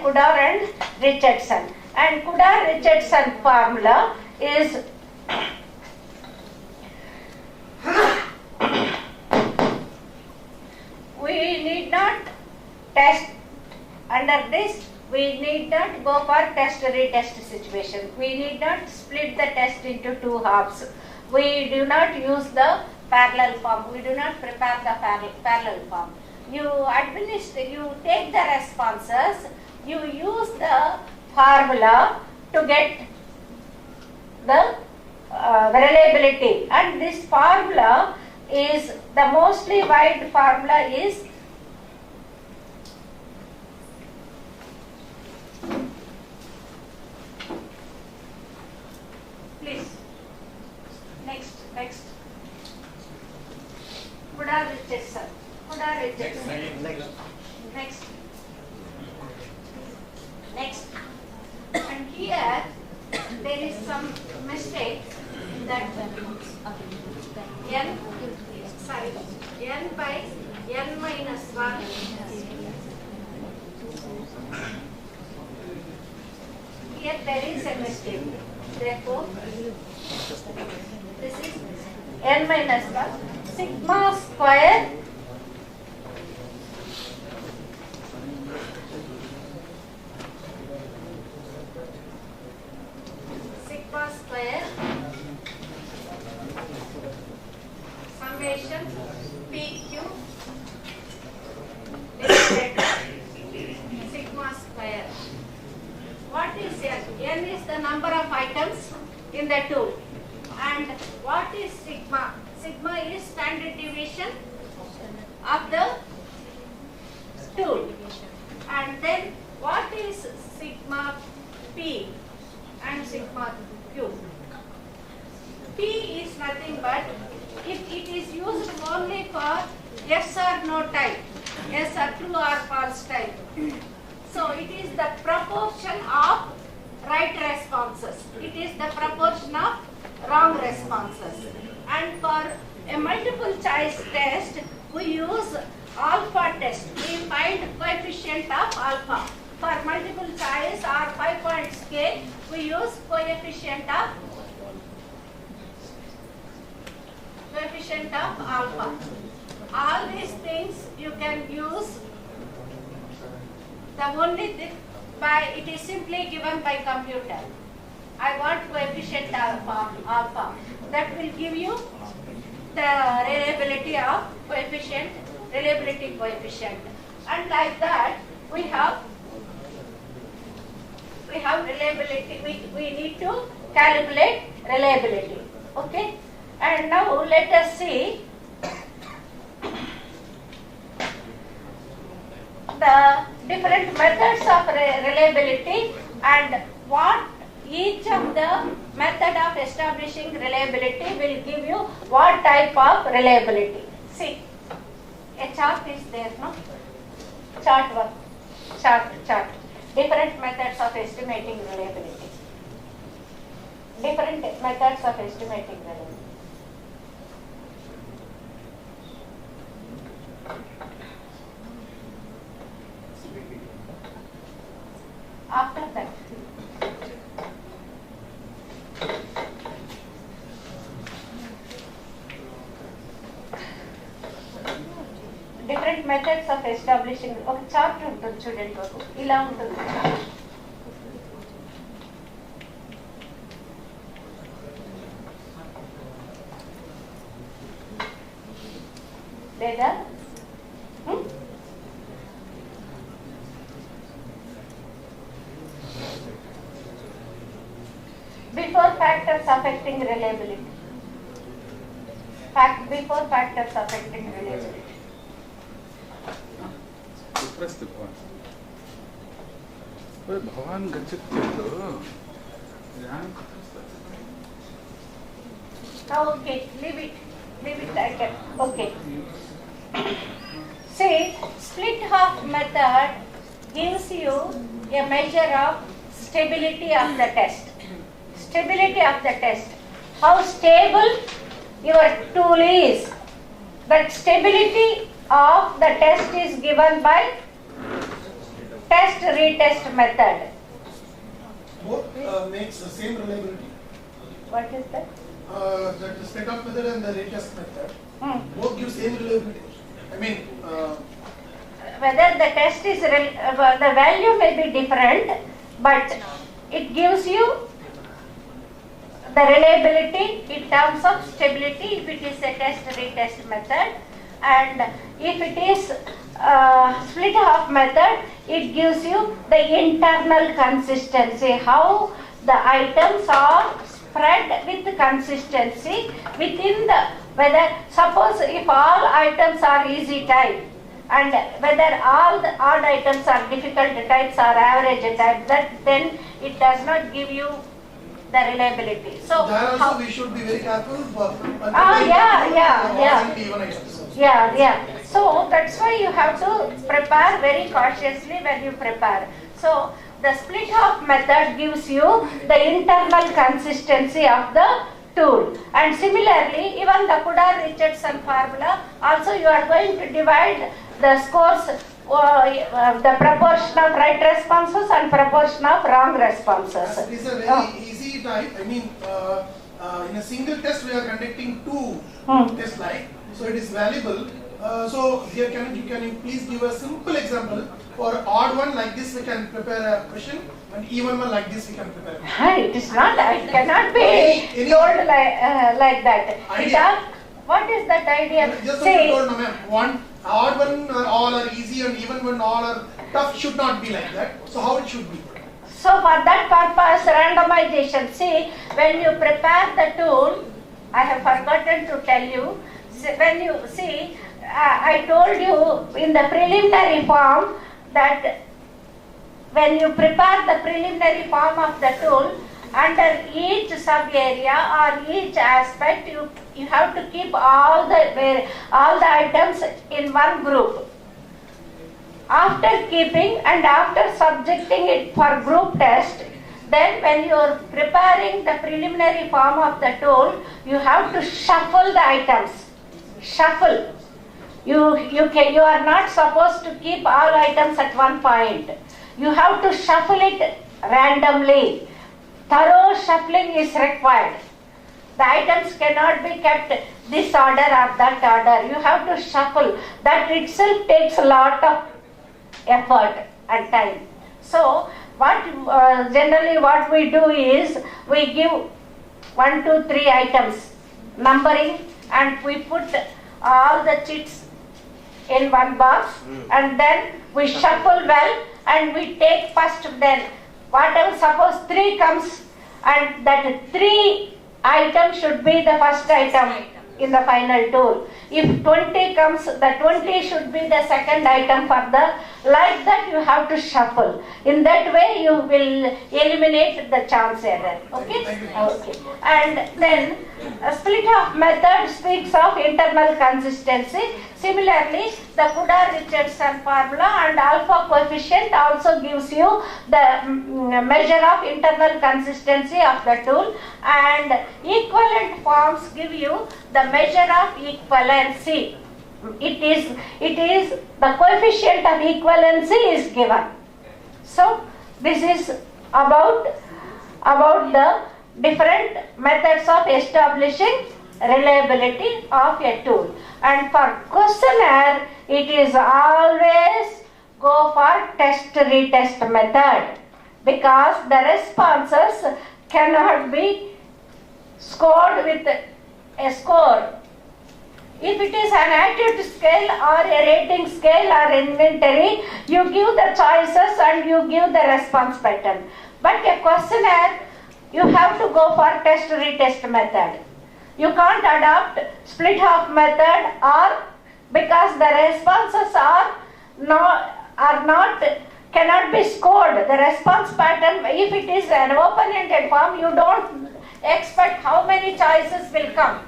Kudar and Richardson. And Kudar-Richardson formula is we need not test under this. We need not go for test-retest situation. We need not split the test into two halves. We do not use the parallel form. We do not prepare the parallel form. You take the responses, you use the formula to get the reliability, and this formula is the mostly wide formula is please next Kudar-Richardson next and here there is some mistake that n by n minus 1 here there is a mistake, therefore this is n minus 1 sigma square summation PQ divided by sigma square. What is n? N is the number of items in the tool. And what is sigma? Sigma is standard deviation of the tool. And then what is sigma P and sigma Q? P is nothing but if it is used only for yes or no type, yes or true or false type. So it is the proportion of right responses. It is the proportion of wrong responses. And for a multiple choice test, we use alpha test. We find coefficient of alpha. For multiple choice or 5-point scale, we use coefficient of alpha. All these things you can use. The only thing it is simply given by computer. I want coefficient alpha. That will give you the reliability coefficient. And like that, we have reliability. We need to calculate reliability. Okay. And now let us see the different methods of reliability and what each of the method of establishing reliability will give you what type of reliability. See, a chart is there, no? Chart. Different methods of estimating reliability. After that, different methods of establishing ఒక chart ఉంటుంది చూడండి బాబు, ఇలా ఉంటుంది లేదా before factors affecting reliability. Before factors affecting reliability. भवान् गच्छति चेत् Okay, leave it. leave it, I can, okay. See, split half method gives you a measure of stability of the test. Stability of the test. How stable your tool is. That stability of the test is given by test-retest method. Both makes the same reliability. What is that? The split off method and the retest method both give same reliability. I mean, whether the test is, the value may be different, but it gives you the reliability in terms of stability if it is a test-retest method, and if it is split half method, it gives you the internal consistency, how the items are spread with consistency within the, whether, suppose if all items are easy type and whether all the odd items are difficult types or average type, that then it does not give you the reliability. So there also we should be very careful for yeah. So that's why you have to prepare very cautiously when you prepare. So the split half method gives you the internal consistency of the tool, and similarly even the Coulter-Richardson formula also you are going to divide the scores, the proportion of right responses and proportion of wrong responses. It is a very easy type. I mean, in a single test we are conducting two tests like, so it is valuable. So here can you please give a simple example for odd one like this we can prepare a question, and even one like this we can prepare. It is not. It cannot be told like that. What is that idea? Just say, told, no, ma'am. One odd one all are easy and even one all are tough should not be like that. So how it should be? So for that purpose, randomization. See, when you prepare the tool, I have forgotten to tell you. When you see, I told you in the preliminary form that when you prepare the preliminary form of the tool, under each sub area or each aspect, you have to keep all the items in one group. After keeping and after subjecting it for group test, then when you are preparing the preliminary form of the tool, you have to shuffle the items. Shuffle. You are not supposed to keep all items at one point. You have to shuffle it randomly. Thorough shuffling is required. The items cannot be kept this order or that order. You have to shuffle. That itself takes a lot of effort and time. So generally what we do is we give 1, 2, 3 items numbering, and we put all the chits in one box, and then we shuffle well and we take first, then whatever, suppose 3 comes, and that 3 items should be the first item in the final tool. If 20 comes, the 20 should be the second item for the, like that you have to shuffle. In that way you will eliminate the chance error. Okay? Okay. And then a split half method speaks of internal consistency. Similarly, the Coulter-Richardson formula and alpha coefficient also gives you the measure of internal consistency of the tool, and equivalent forms give you the measure of equivalency. It is the coefficient of equivalency is given. So this is about the different methods of establishing reliability of a tool. And for questionnaire, it is always go for test-retest method, because the responses cannot be scored with a score. If it is an attitude scale or a rating scale or inventory, you give the choices and you give the response pattern. But a questionnaire, you have to go for test-retest method. You can't adopt split half method, or because the responses cannot be scored. The response pattern, if it is an open-ended form, you don't expect how many choices will come.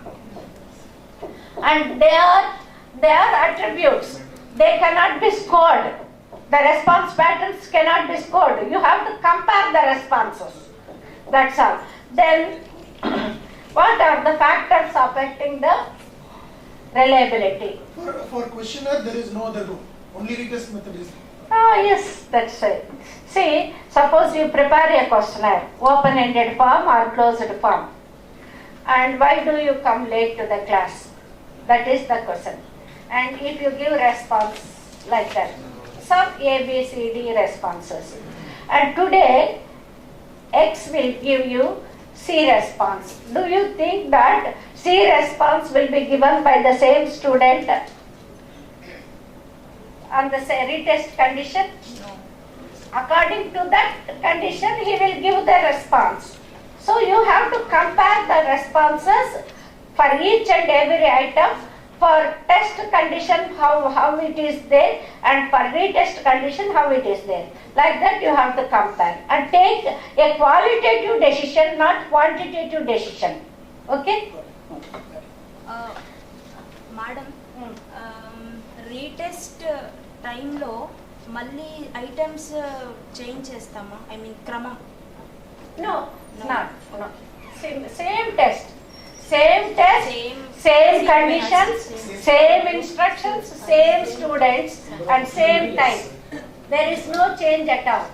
and they are attributes. They cannot be scored. The response patterns cannot be scored. You have to compare the responses. That's all. Then, what are the factors affecting the reliability? For questionnaire, there is no other rule. Only retest method is. Oh, yes, that's right. See, suppose you prepare a questionnaire, open-ended form or closed form. And why do you come late to the class? That is the question. And if you give response like that, some A, B, C, D responses. And today, X will give you C response. Do you think that C response will be given by the same student on the retest condition? No. According to that condition, he will give the response. So you have to compare the responses for each and every item. For test condition, how it is there, and for retest condition, how it is there. Like that you have to compare and take a qualitative decision, not quantitative decision. Okay? Madam, retest time lo malli items change chestama, I mean kramam. No, No. not. No. Same test. Same test, same conditions, same instructions, same students, and same time. There is no change at all.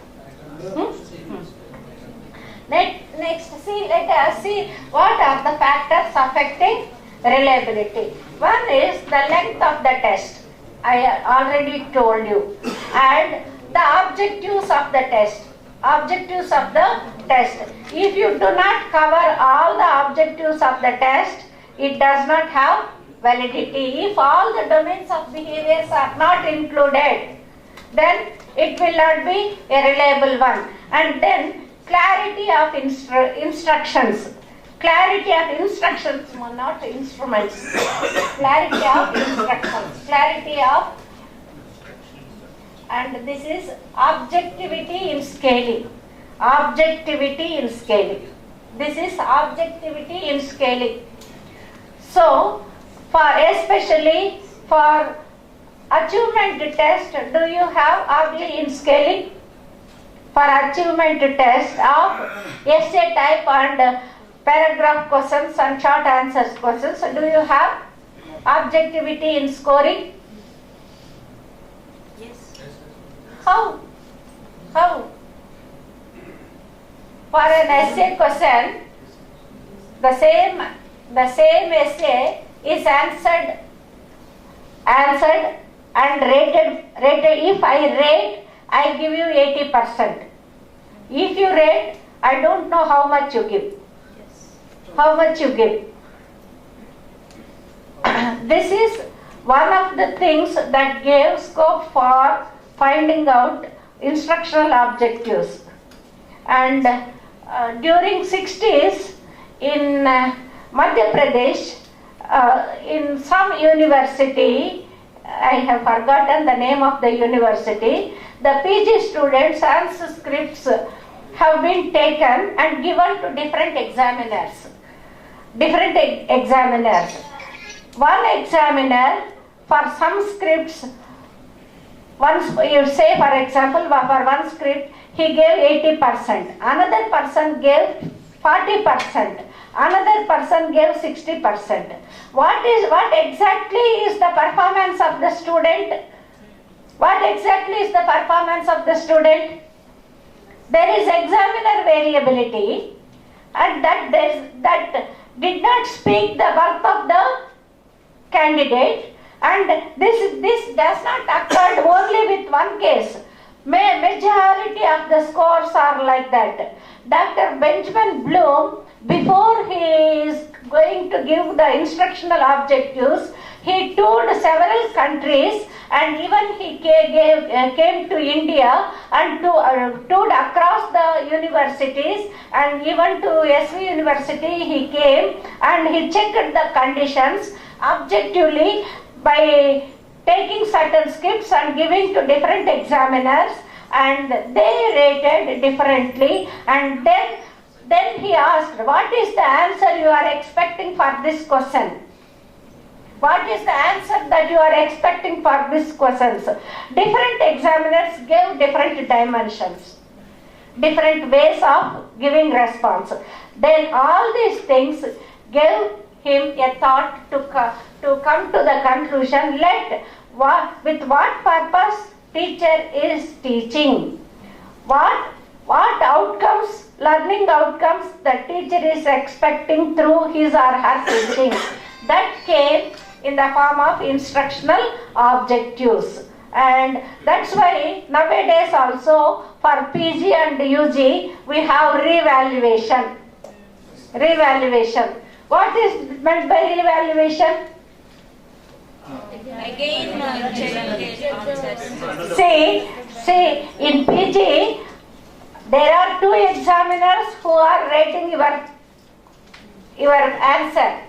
Next, let us see what are the factors affecting reliability. One is the length of the test. I already told you. And the objectives of the test. Objectives of the test. If you do not cover all the objectives of the test, it does not have validity. If all the domains of behaviors are not included, then it will not be a reliable one. And then clarity of instructions. Clarity of instructions, not instruments. Clarity of instructions. Clarity of, and this is objectivity in scaling. Objectivity in scaling. This is objectivity in scaling. So, especially for achievement test, do you have objectivity in scaling? For achievement test of essay type and paragraph questions and short answers questions, do you have objectivity in scoring? Yes. How? For an essay question, the same essay is answered and rated. If I rate, I give you 80%. If you rate, I don't know how much you give. Yes. How much you give. This is one of the things that gave scope for finding out instructional objectives. And during 60s in Madhya Pradesh, in some university, I have forgotten the name of the university, the PG students' answer scripts have been taken and given to different examiners. One examiner, for some scripts, you say for example, for one script, he gave 80%, another person gave 40%, another person gave 60%. What exactly is the performance of the student? What exactly is the performance of the student? There is examiner variability, and that did not speak the worth of the candidate, and this does not occur only with one case. Majority of the scores are like that. Dr. Benjamin Bloom, before he is going to give the instructional objectives, he toured several countries, and even he came to India and toured across the universities, and even to SV University he came and he checked the conditions objectively by taking certain scripts and giving to different examiners, and they rated differently. And then he asked, what is the answer you are expecting for this question? What is the answer that you are expecting for these questions? Different examiners gave different dimensions, different ways of giving response. Then all these things gave him a thought to come to the conclusion, with what purpose teacher is teaching. What outcomes, learning outcomes the teacher is expecting through his or her teaching. That came in the form of instructional objectives. And that's why nowadays also for PG and UG we have revaluation. What is meant by revaluation? Again, answers. See, in PG, there are 2 examiners who are rating your answer,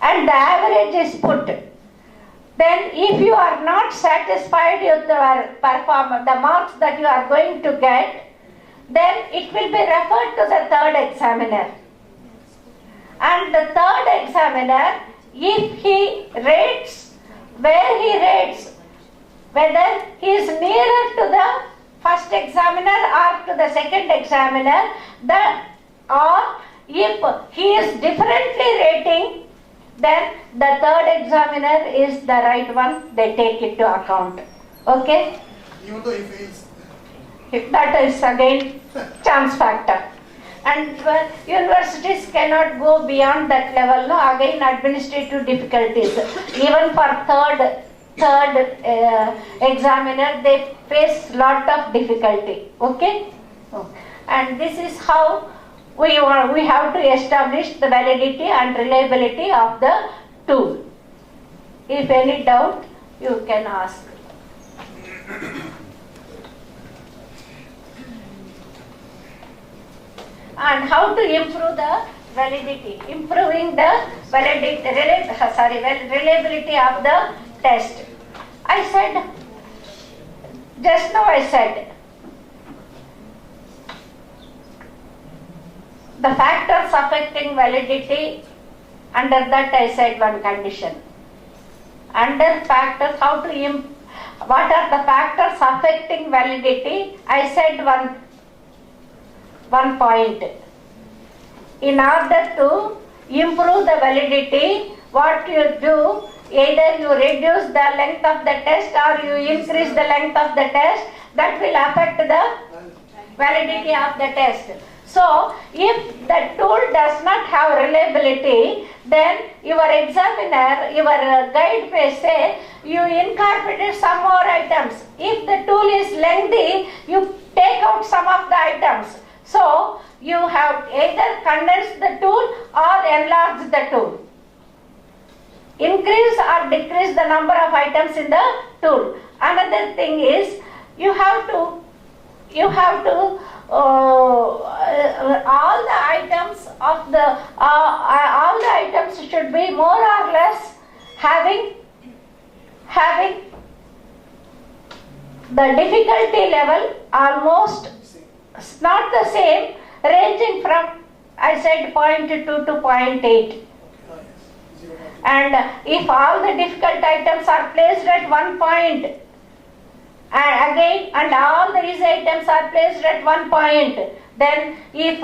and the average is put. Then, if you are not satisfied with your performance, the marks that you are going to get, then it will be referred to the 3rd examiner. And the 3rd examiner, if he rates, whether he is nearer to the 1st examiner or to the 2nd examiner, or if he is differently rating, then the 3rd examiner is the right one. They take it to account. Okay? Even though he fails. That is again chance factor. And universities cannot go beyond that level. No, again administrative difficulties. Even for third examiner, they face lot of difficulty. Okay, and this is how we have to establish the validity and reliability of the tool. If any doubt, you can ask. And how to improve the validity, improving the reliability of the test. Just now I said, the factors affecting validity, under that I said one condition. Under factors, what are the factors affecting validity? I said one point. In order to improve the validity, what you do, either you reduce the length of the test or you increase the length of the test. That will affect the validity of the test. So, if the tool does not have reliability, then your examiner, your guide may say, you incorporated some more items. If the tool is lengthy, you take out some of the items. So, you have either condensed the tool or enlarged the tool. Increase or decrease the number of items in the tool. Another thing is, you have to all the items should be more or less having the difficulty level almost not the same, ranging from, I said, 0.2 to 0.8. And if all the difficult items are placed at 1 point, and all the easy items are placed at 1 point, then if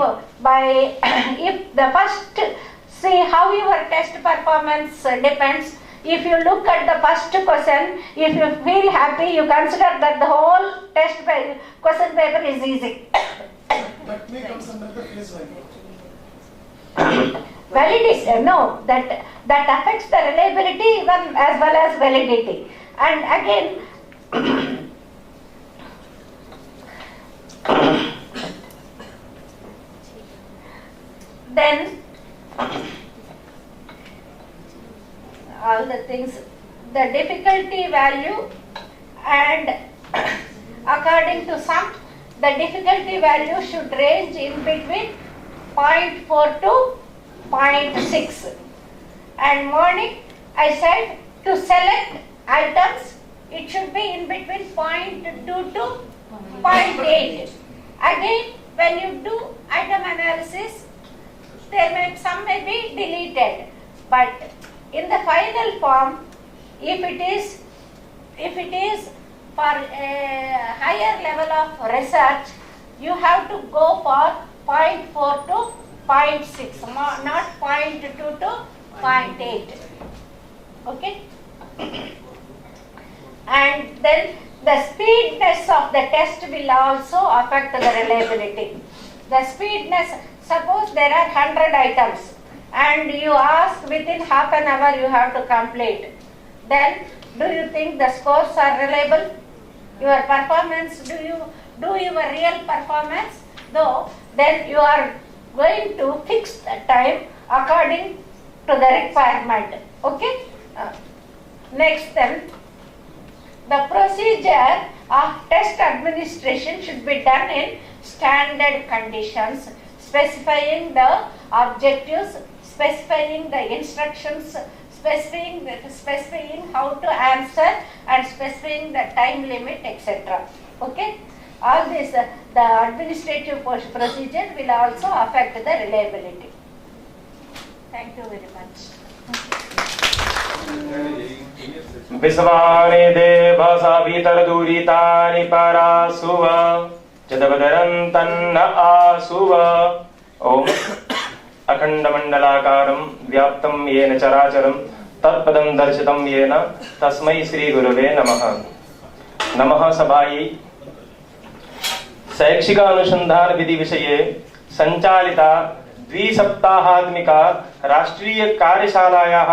the first, see how your test performance depends. If you look at the first question, if you feel happy, you consider that the whole test question paper is easy. That may come under the face value. Validity, no, that affects the reliability even as well as validity. And again, then all the things, the difficulty value, and according to some, the difficulty value should range in between 0.4 to 0.6. And morning, I said to select items, it should be in between 0.2 to 0.8. Again, when you do item analysis, some may be deleted, but In the final form, if it is for a higher level of research, you have to go for 0.4 to 0.6, not 0.2 to 0.8. Okay? And then the speedness of the test will also affect the reliability. The speedness, suppose there are 100 items and you ask within half an hour you have to complete. Then do you think the scores are reliable? Your performance, do you do your real performance? No, then you are going to fix the time according to the requirement. Okay? Next then, the procedure of test administration should be done in standard conditions, specifying the objectives, specifying the instructions, specifying how to answer, and specifying the time limit, etc. Okay? All this, the administrative procedure will also affect the reliability. Thank you very much. विश्वानि देवसा भीतरदूरितानि परासुव जदवदरन्तन्न आसुव ओम अखण्डमण्डलाकारं व्याप्तं येन चराचरं तत्पदं दर्शितं येन तस्मै श्रीगुरवे नमः। नमः सभायै शैक्षिक अनुसंधान विधि विषये संचालिता द्विसप्ताहात्मिका राष्ट्रीय कार्यशालायाः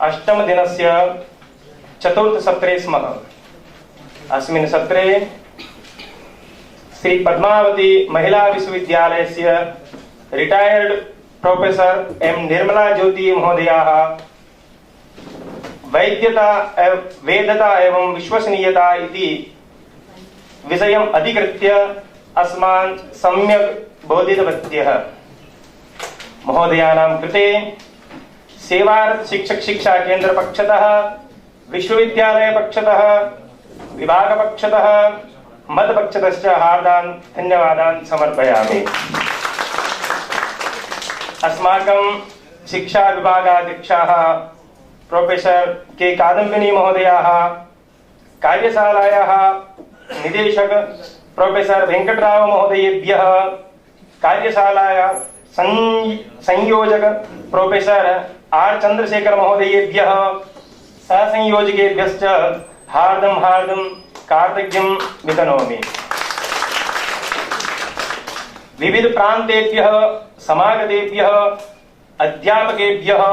अष्टम दिनस्य चतुर्थ सत्रे स्मः। अस्मिन् सत्रे श्री पद्मावती महिला विश्वविद्यालयस्य रिटायर्ड प्रोफेसर एम निर्मला ज्योति महोदयाः वेदता एवं विश्वसनीयता इति विषयम् अधिकृत्य अस्मान् सम्यक् बोधितवत्यः। महोदयानां कृते सेवारत शिक्षक शिक्षा केंद्र पक्षतः, विश्वविद्यालय पक्षतः, विभाग पक्षतः, मत पक्षतश्च हार्दान् धन्यवादान् समर्पयामि। अस्माकं शिक्षा विभागाध्यक्षाः प्रोफेसर के कादम्बिनी महोदयाः, कार्यशालायाः निदेशक प्रोफेसर वेंकटराव महोदयेभ्यः, कार्यशालाया संयोजक प्रोफेसर आर चंद्रशेखर महोदयेभ्यः, सहसंयोजकेभ्यश्च हार्दं कार्तज्ञं वितनोमि। विविध प्रान्तेभ्यः समागतेभ्यः अध्यापकेभ्यः,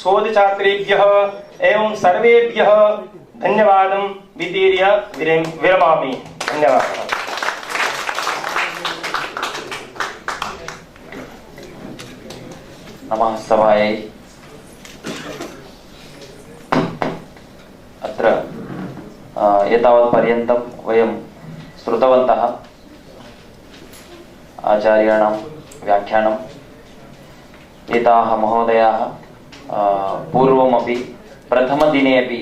शोधछात्रेभ्यः एवं सर्वेभ्यः धन्यवादं वितीर्य विरमामि। धन्यवादः। नमः सभायै। अत्र एतावत्पर्यन्तं वयं श्रुतवन्तः आचार्याणां व्याख्यानम्। एताः महोदयाः पूर्वमपि प्रथमदिने अपि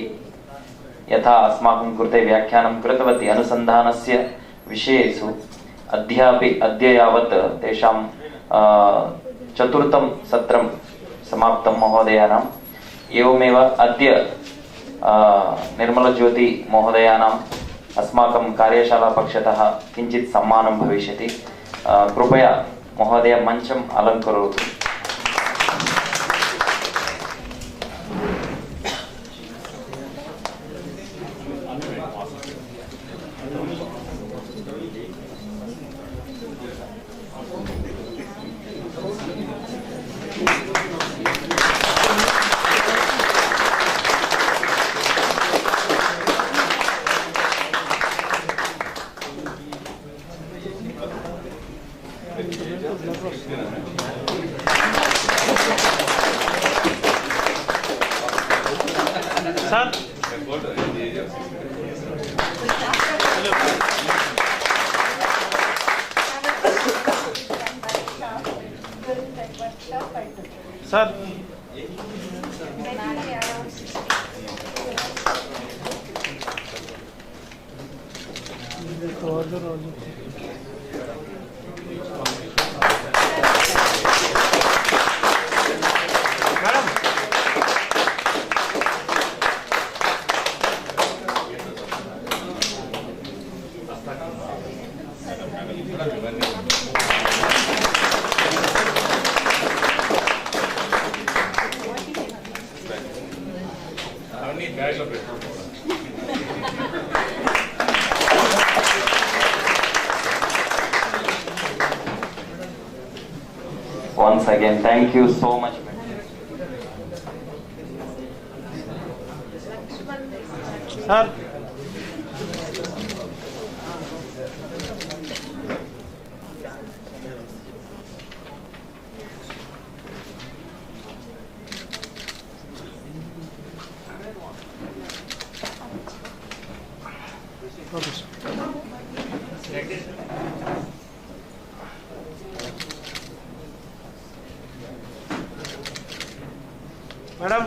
यथा अस्माकं कृते व्याख्यानं कृतवती अनुसन्धानस्य विषयेषु, अद्य यावत् तेषां चतुर्थं सत्रं समाप्तं महोदयानाम्। एवमेव अद्य निर्मलज्योति महोदयानाम् अस्माकं कार्यशाला पक्षतः किञ्चित् सम्मानं भविष्यति। कृपया महोदय मञ्चम् अलङ्करोतु। Sir madam Once again, thank you so much. Sir. Madam.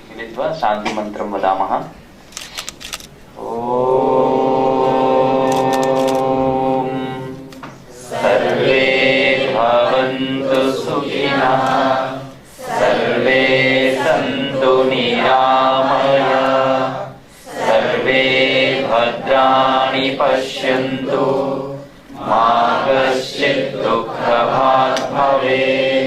मिलित्वा शांति मंत्रं वदामः। ॐ सर्वे भवन्तु सुखिनः, सर्वे सन्तु निरामयाः, सर्वे भद्राणि पश्यन्तु, मा कश्चित् दुःखभाग् भवेत्।